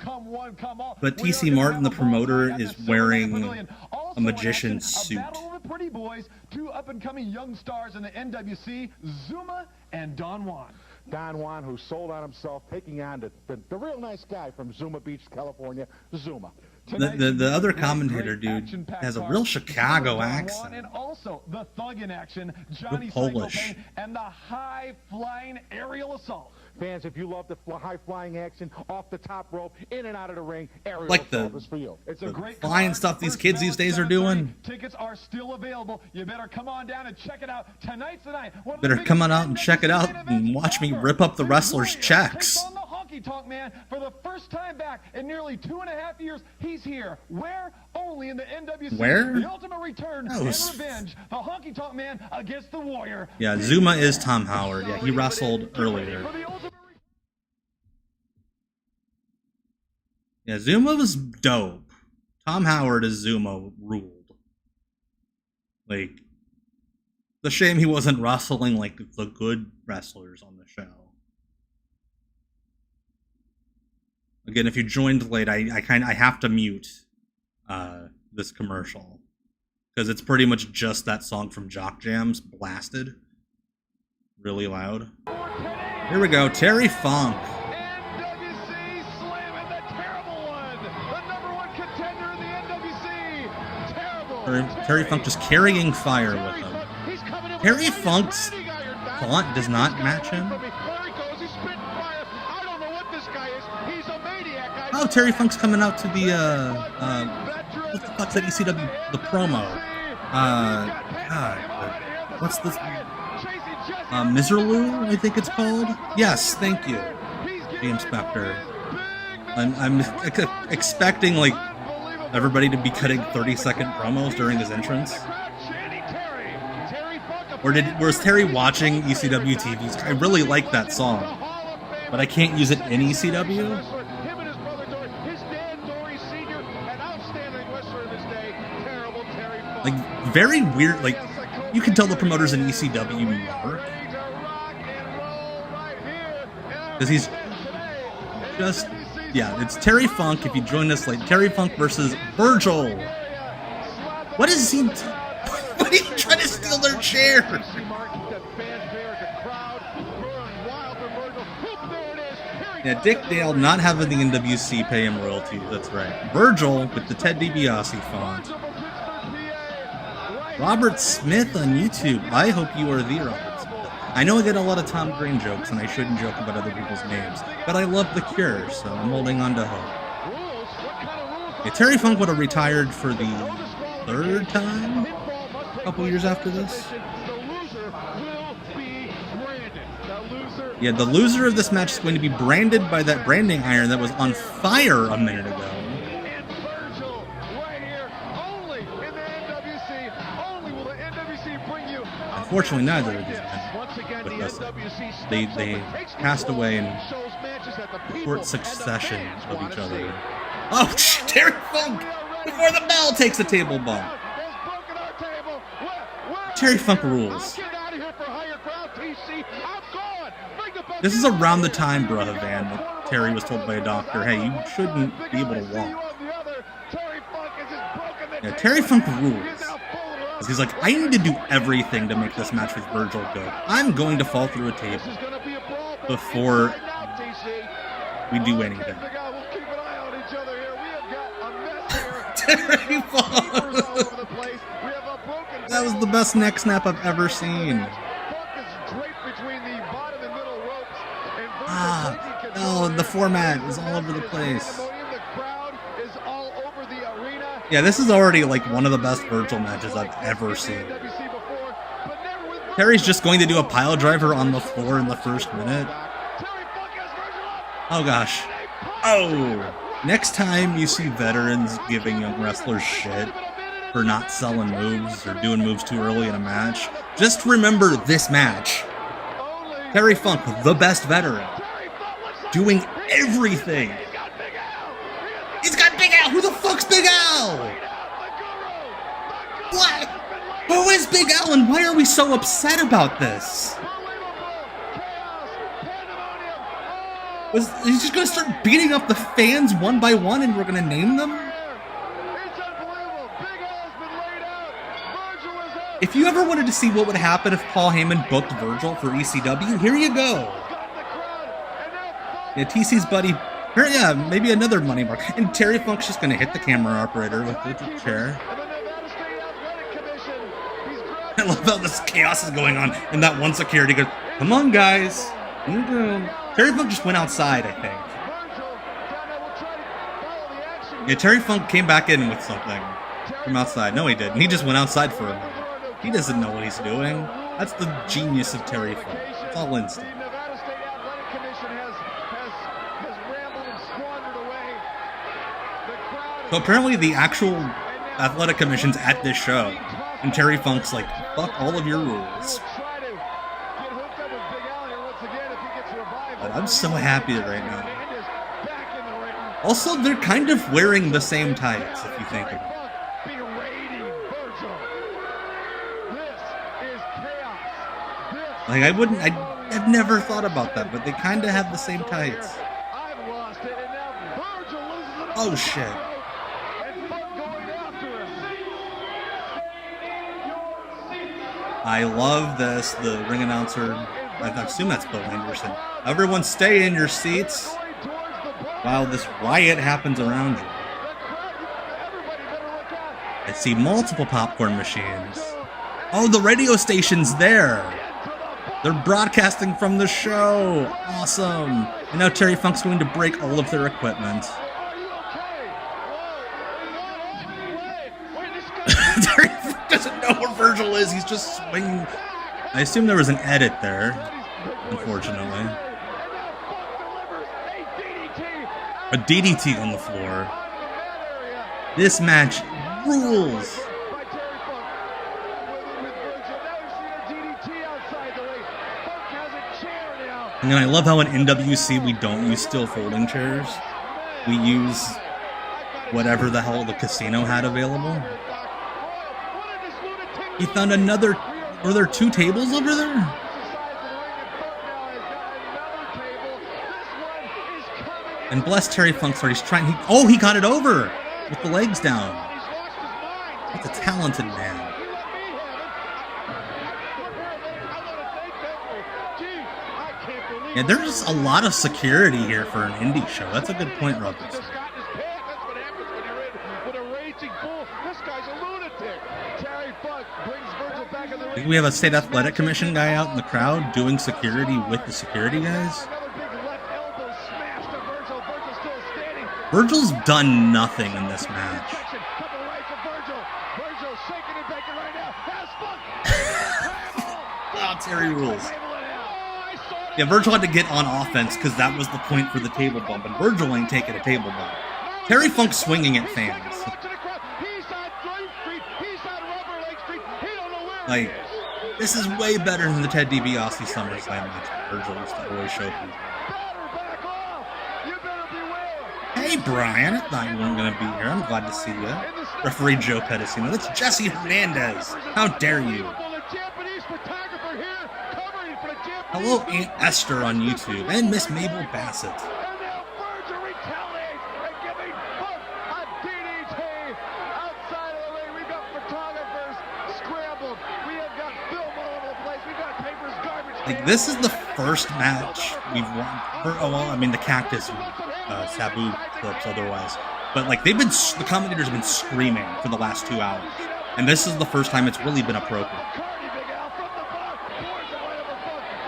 but TC Martin, the promoter, is wearing a magician's suit. Battle of the Pretty Boys, two up-and-coming young stars in the NWC, Zuma and Don Juan. Don Juan, who sold on himself, taking on the real nice guy from Zuma Beach, California, Zuma. The other commentator dude has a real Chicago accent. And also the thug in action, Johnny Polish. Paine, and the high-flying Aerial Assault. Fans, if you love the high-flying action off the top rope, in and out of the ring, Aerial like Assault is for you. It's a great flying stuff these kids these days are doing. Tickets are still available. You better come on down and check it out. Tonight's the night. Better come on out and check it out and watch me rip up the wrestlers' checks. Honky Tonk Man for the first time back in nearly 2.5 years. He's here. Where? Only in the NWC. Where? The ultimate return and revenge. The Honky Tonk Man against the Warrior. Yeah, Zuma is Tom Howard. Yeah, he wrestled earlier. Yeah, Zuma was dope. Tom Howard as Zuma ruled. Like, it's a shame he wasn't wrestling like the good wrestlers on the show. Again, if you joined late, I have to mute this commercial because it's pretty much just that song from Jock Jams blasted really loud. Here we go, Terry Funk. NWC slamming the terrible one, the #1 contender in the NWC. Terrible. Terry Funk just carrying fire with him. Terry Funk's font does not match him. Oh, Terry Funk's coming out to the, what the fuck's that ECW, the promo? God, what's this? Miserloo, I think it's called? Yes, thank you, James Spector. I'm expecting, like, everybody to be cutting 30-second promos during his entrance. Or was Terry watching ECW TV? I really like that song, but I can't use it in ECW. Like, very weird, like, you can tell the promoters in ECW work. Because he's just, yeah, it's Terry Funk, if you join us late. Terry Funk versus Virgil. What is he, what are you trying to steal their chair? Yeah, Dick Dale not having the NWC pay him royalties, that's right. Virgil with the Ted DiBiase font. Robert Smith on YouTube. I hope you are the Robert Smith. I know I get a lot of Tom Green jokes, and I shouldn't joke about other people's names, but I love The Cure, so I'm holding on to hope. Yeah, Terry Funk would have retired for the 3rd time a couple years after this. Yeah, the loser of this match is going to be branded by that branding iron that was on fire a minute ago. Unfortunately, neither of these men with us. They passed away in short succession of each other. Oh, Terry Funk! Before the bell takes a table bump. Terry Funk rules. This is around the time, bruh, Van, that Terry was told by a doctor, hey, you shouldn't be able to walk. Yeah, Terry Funk rules. He's like, I need to do everything to make this match with Virgil go. I'm going to fall through a table before we do anything. Terry Funk! That was the best neck snap I've ever seen. Oh, the format is all over the place. Yeah, this is already like one of the best Virgil matches I've ever seen. Terry's just going to do a pile driver on the floor in the first minute. Oh gosh. Oh! Next time you see veterans giving young wrestlers shit for not selling moves or doing moves too early in a match, just remember this match. Terry Funk, the best veteran, doing everything. He's got Big Al! Who the fuck's Big Al? What? Who is Big Al and why are we so upset about this? He's just gonna start beating up the fans one by one and we're gonna name them? If you ever wanted to see what would happen if Paul Heyman booked Virgil for ECW, here you go. Yeah, TC's buddy. Yeah, maybe another money mark. And Terry Funk's just gonna hit the camera operator with the chair. I love how this chaos is going on, and that one security goes, "Come on, guys." Terry Funk just went outside, I think. Yeah, Terry Funk came back in with something from outside. No, he didn't. He just went outside for a minute. He doesn't know what he's doing. That's the genius of Terry Funk. It's all instinct. So apparently the actual athletic commission's at this show, and Terry Funk's like, fuck all of your rules. But I'm so happy right now. Also, they're kind of wearing the same tights, if you think about it. Like, I've never thought about that, but they kind of have the same tights. Oh, shit. I love this. The ring announcer, I assume that's Bill Anderson. Everyone stay in your seats while this riot happens around you. I see multiple popcorn machines. Oh, the radio station's there. They're broadcasting from the show. Awesome. And now Terry Funk's going to break all of their equipment. Terry Funk doesn't know where Virgil is. He's just swinging. I assume there was an edit there, unfortunately. A DDT on the floor. This match rules. And then I love how in NWC we don't use steel folding chairs. We use whatever the hell the casino had available. He found another... Were there 2 tables over there? And bless Terry Funk's heart, he's trying... He got it over! With the legs down. That's a talented man. Yeah, there's a lot of security here for an indie show. That's a good point, Rubbers. We have a state athletic commission guy out in the crowd doing security with the security guys. Virgil's done nothing in this match. Oh, Terry rules. Yeah, Virgil had to get on offense because that was the point for the table bump, and Virgil ain't taking a table bump. Terry Funk swinging at fans. Like, this is way better than the Ted DiBiase SummerSlam match Virgil used to always show people. Hey, Brian, I thought you weren't going to be here. I'm glad to see you. Referee Joe Pedicino. That's Jesse Hernandez. How dare you? Hello, Aunt Esther on YouTube, and Miss Mabel Bassett. Like, this is the first match we've won. Oh, well, I mean, the Cactus, Sabu clips otherwise. But, like, the commentators have been screaming for the last 2 hours. And this is the first time it's really been appropriate.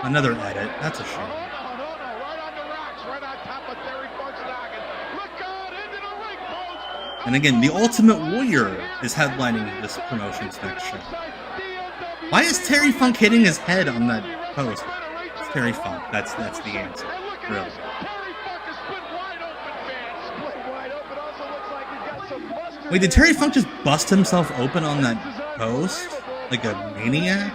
Another edit. That's a shame. And again, the Ultimate Warrior is headlining this promotion's next show. Why is Terry Funk hitting his head on that post? It's Terry Funk. That's the answer. Really. Wait, did Terry Funk just bust himself open on that post? Like a maniac?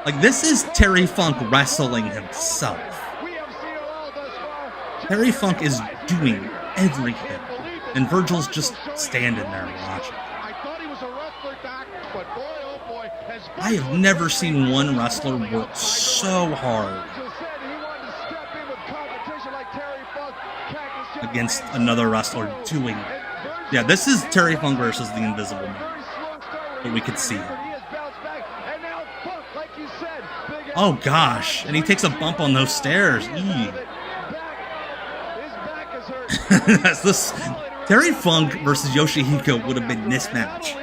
Like, this is Terry Funk wrestling himself. Terry Funk is doing everything. And Virgil's just standing there and watching. I have never seen one wrestler work so hard against another wrestler doing... Yeah, this is Terry Funk versus the Invisible Man. But we could see him. Oh gosh, and he takes a bump on those stairs. That's this. Terry Funk versus Yoshihiko would have been this match.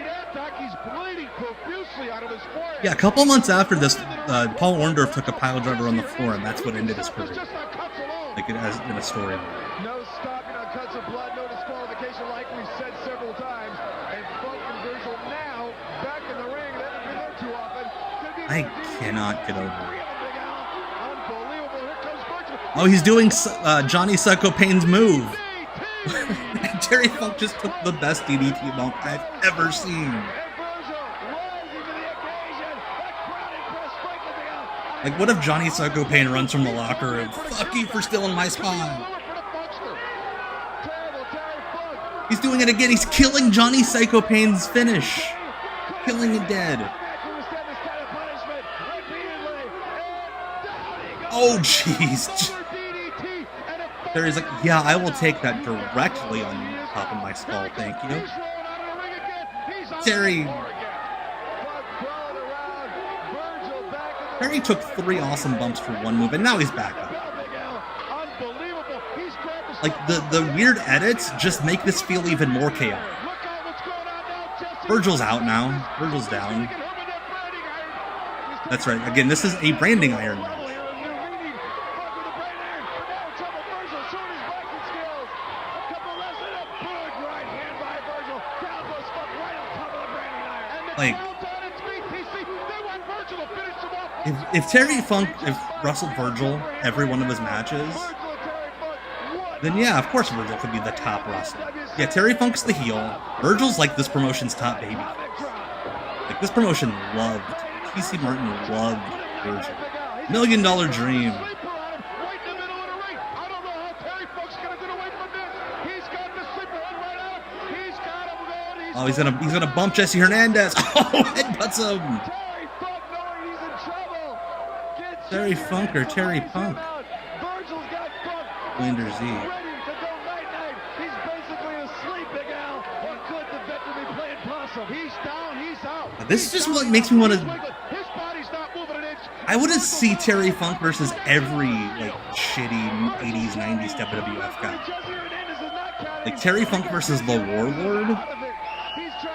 Yeah, a couple months after this, Paul Orndorff took a pile driver on the floor, and that's what ended his career. Like it has been a story. No stopping on cuts of blood, no disqualification, like we've said several times. And Funk and Virgil now back in the ring. They haven't been there too often. I cannot get over it. Oh, he's doing Johnny Psycho Paine's move. Terry Funk just took the best DDT bump I've ever seen. Like, what if Johnny Psycho Paine runs from the locker room? Fuck you for stealing my spot. He's doing it again. He's killing Johnny Psycho Paine's finish. Killing it dead. Oh, jeez. Terry's like, yeah, I will take that directly on top of my skull, thank you. Terry took 3 awesome bumps for 1 move, and now he's back up. Like, the weird edits just make this feel even more chaotic. Virgil's out now. Virgil's down. That's right. Again, this is a branding iron match. Like, if Terry Funk wrestled Virgil every one of his matches, then yeah, of course Virgil could be the top wrestler. Yeah, Terry Funk's the heel. Virgil's like this promotion's top baby. Like, this promotion loved, PC Martin loved Virgil. $1 Million Dream. Oh, he's gonna bump Jesse Hernandez. Oh, headbutts him. Terry Funk or Terry Punk? Lander Z. This is just what makes me want to. I want to see Terry Funk versus every like shitty 80s, 90s WWF guy. Like Terry Funk versus the Warlord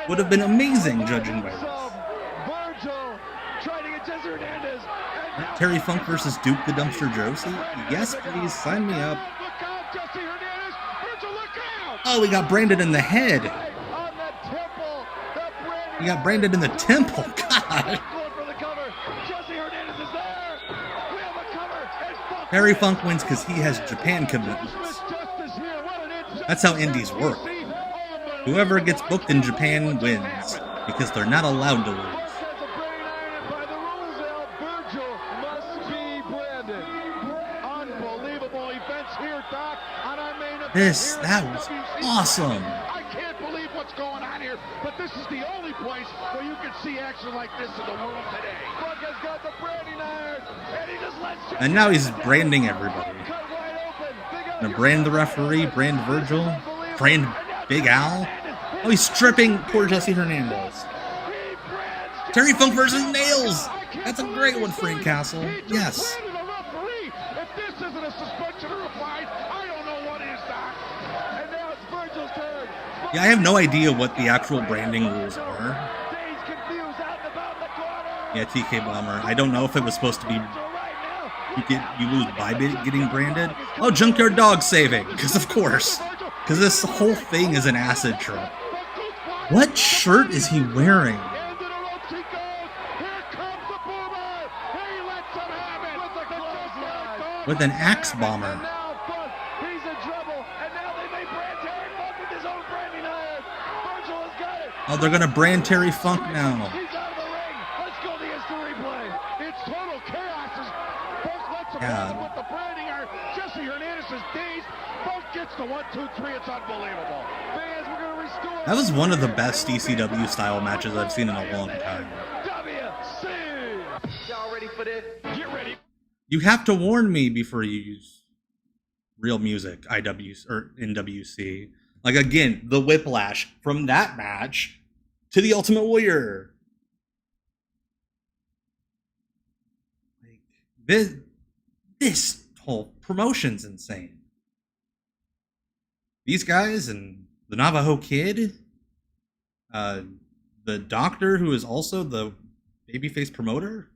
would have been amazing, judging by this. Jesse Hernandez. Terry Funk versus Duke the Dumpster Josie? Yes, please, sign me up. Look out, Jesse Hernandez. Virgil, look out. Oh, we got branded in the head. On the temple. We got branded in the temple. God. Going for the cover. Jesse Hernandez is there. We have a cover. And Funk Terry Funk wins because he has Japan commitments. That's how indies work. Whoever gets booked in Japan wins because they're not allowed to lose. by the rules, Virgil must be branded. Unbelievable events here, Doc, on our main event. That was awesome. I can't believe what's going on here, but this is the only place where you can see action like this in the world today. Funk has got the branding iron, and he just lets And now he's branding everybody. Gonna brand the referee, brand Virgil, brand Big Al. Oh, he's stripping poor Jesse Hernandez. Terry Funk versus Nails. That's a great one, Frank Castle. Yes. If this isn't a suspension or a fine, I don't know what is, Doc. And now it's Virgil's turn. Yeah, I have no idea what the actual branding rules are. Dave's confused out and about in the corner. Yeah, TK Bomber. I don't know if it was supposed to be you lose by getting branded. Oh, Junkyard Dog saving, because of course. Because this whole thing is an acid trip. What shirt is he wearing? With an axe bomber. He's in trouble, and now they may brand Terry Funk with his own branding iron. Virgil has got it. Oh, they're gonna brand Terry Funk now. He's out of the ring. Let's go to the instant replay. It's total chaos. Funk lets him God. with the branding iron. Jesse Hernandez is dazed. Funk gets the 1, 2, 3. It's unbelievable. Fans, we're gonna restore. That was one of the best ECW style matches I've seen in a long time. WC. Y'all ready for this? Get ready. You have to warn me before you use real music, IW or NWC. Like again, the whiplash from that match to the Ultimate Warrior. Like this whole promotion's insane. These guys and the Navajo Kid, the doctor who is also the babyface promoter.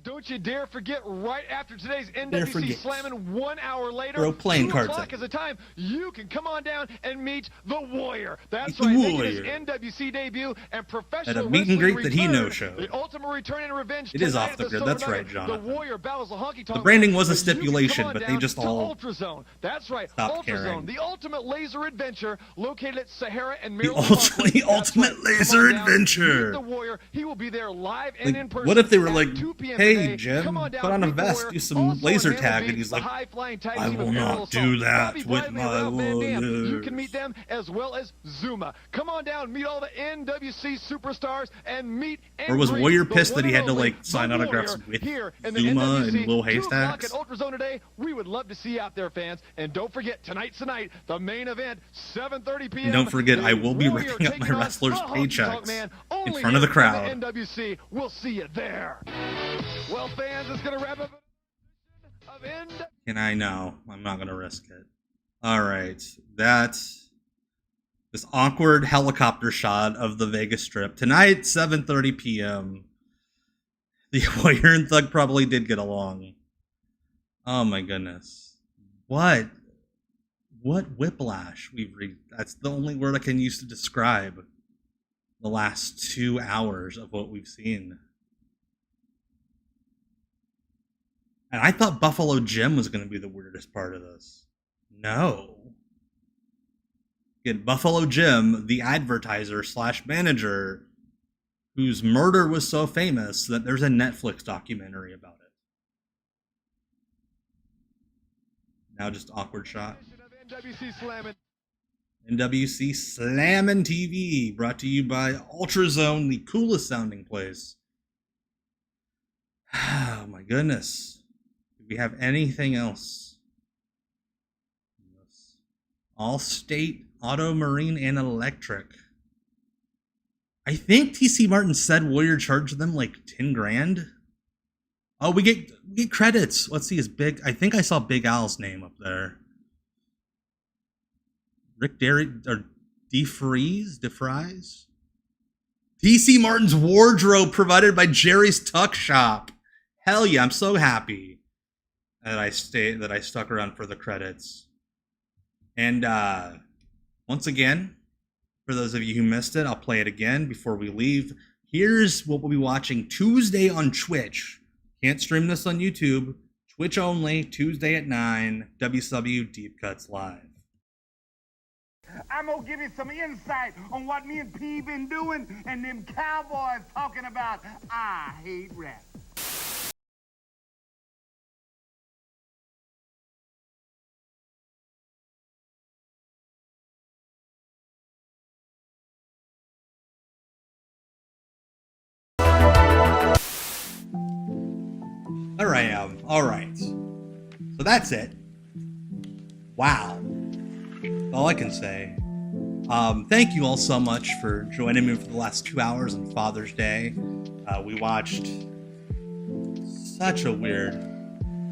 Don't you dare forget, right after today's Dare NWC forget. Slamming 1 hour later, Throw playing 2 cards o'clock at is the time you can come on down and meet the Warrior. That's The right, making his Warrior. NWC debut and professional At a meet and wrestling greet that he return. no-showed. The ultimate return and revenge. It is tonight off at the grid. Silver That's right, Nugget. Jonathan. The Warrior battles the honky tonk. The branding was a but you can stipulation, come on but they down just to all Ultrazone. That's right, stopped Ultrazone, caring. the ultimate laser adventure located at Sahara and The Maryland. ultimate laser adventure. Meet the Warrior. He will be there live and in Like, person. what if they were at like, 2 p.m. hey, today. Jim, Come on down, put on a meet the vest, Warrior. do some Also laser in tag, Hannah and he's the like, high-flying tag I team will of not Errol do Song, that Bobby with Bradley, my Ralph Van Dam. You warriors. can meet them as well as Zuma. Come on down, meet all the NWC superstars, and meet and Or was greet Warrior the pissed that one he had and to, only, like, sign the autographs Warrior with here in the Zuma NWC. and Lil 2 o'clock Haystacks? at Ultrazone today. We would love to see you out there, fans. And don't forget, tonight's the night, the main event, 7:30 p.m. And don't forget, The I will be Warrior ripping up my taking on wrestlers' the Honky Tonk paychecks Man, in only front of the here crowd. on the NWC. We'll see you there. Well, fans, it's going to wrap up of NWC. And I know, I'm not going to risk it. All right, that's this awkward helicopter shot of the Vegas Strip. Tonight, 7:30 p.m. The Warrior and Thug probably did get along. Oh my goodness. What whiplash we've that's the only word I can use to describe the last 2 hours of what we've seen. And I thought Buffalo Jim was going to be the weirdest part of this. No. Again, Buffalo Jim, the advertiser / manager, whose murder was so famous that there's a Netflix documentary about it. Now just awkward shot. NWC Slamming. NWC Slammin' TV, brought to you by Ultrazone, the coolest sounding place. Oh my goodness. Do we have anything else? Yes. All-State, Auto, Marine, and Electric. I think TC Martin said Warrior charged them like 10 grand. Oh, we get credits. Let's see his big. I think I saw Big Al's name up there. Rick Derry or DeFries? TC Martin's wardrobe provided by Jerry's Tuck Shop. Hell yeah, I'm so happy that I stuck around for the credits. And once again, for those of you who missed it, I'll play it again before we leave. Here's what we'll be watching Tuesday on Twitch. Can't stream this on YouTube. Twitch only, Tuesday at 9, WCW Deep Cuts Live. I'm gonna give you some insight on what me and P been doing and them cowboys talking about I hate rap. There I am. All right. So that's it. Wow. That's all I can say. Thank you all so much for joining me for the last 2 hours on Father's Day. We watched such a weird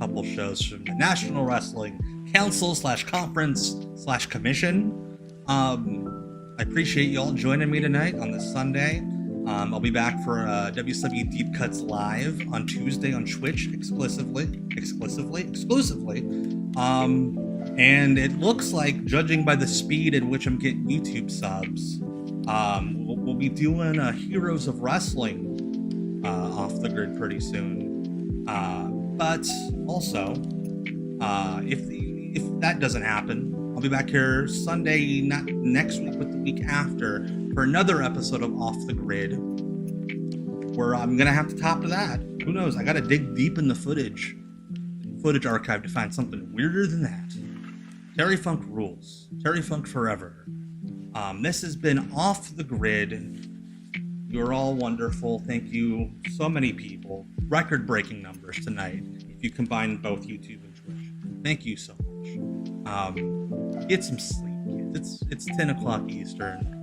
couple shows from the National Wrestling Council / Conference / Commission. I appreciate you all joining me tonight on this Sunday. I'll be back for WCW Deep Cuts Live on Tuesday on Twitch exclusively. And it looks like, judging by the speed at which I'm getting YouTube subs, we'll be doing Heroes of Wrestling off the grid pretty soon. But also, if that doesn't happen, I'll be back here Sunday, not next week, but the week after, for another episode of Off the Grid, where I'm gonna have to top to that. Who knows? I gotta dig deep in the footage archive to find something weirder than that. Terry Funk rules. Terry Funk forever. This has been Off the Grid. You're all wonderful. Thank you, so many people. Record-breaking numbers tonight, if you combine both YouTube and Twitch. Thank you so much. Get some sleep, kids. It's 10 o'clock Eastern.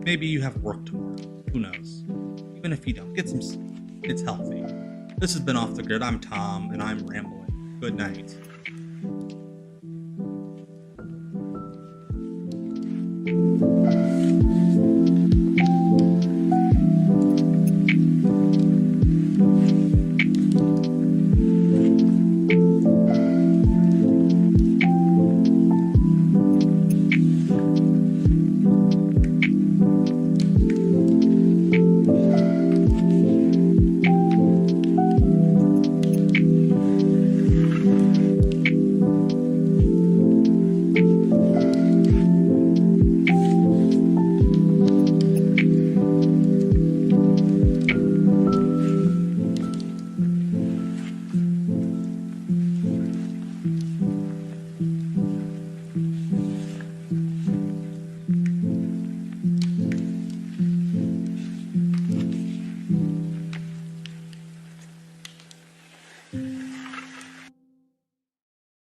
Maybe you have work tomorrow. Who knows? Even if you don't, get some sleep. It's healthy. This has been Off the Grid. I'm Tom, and I'm rambling. Good night.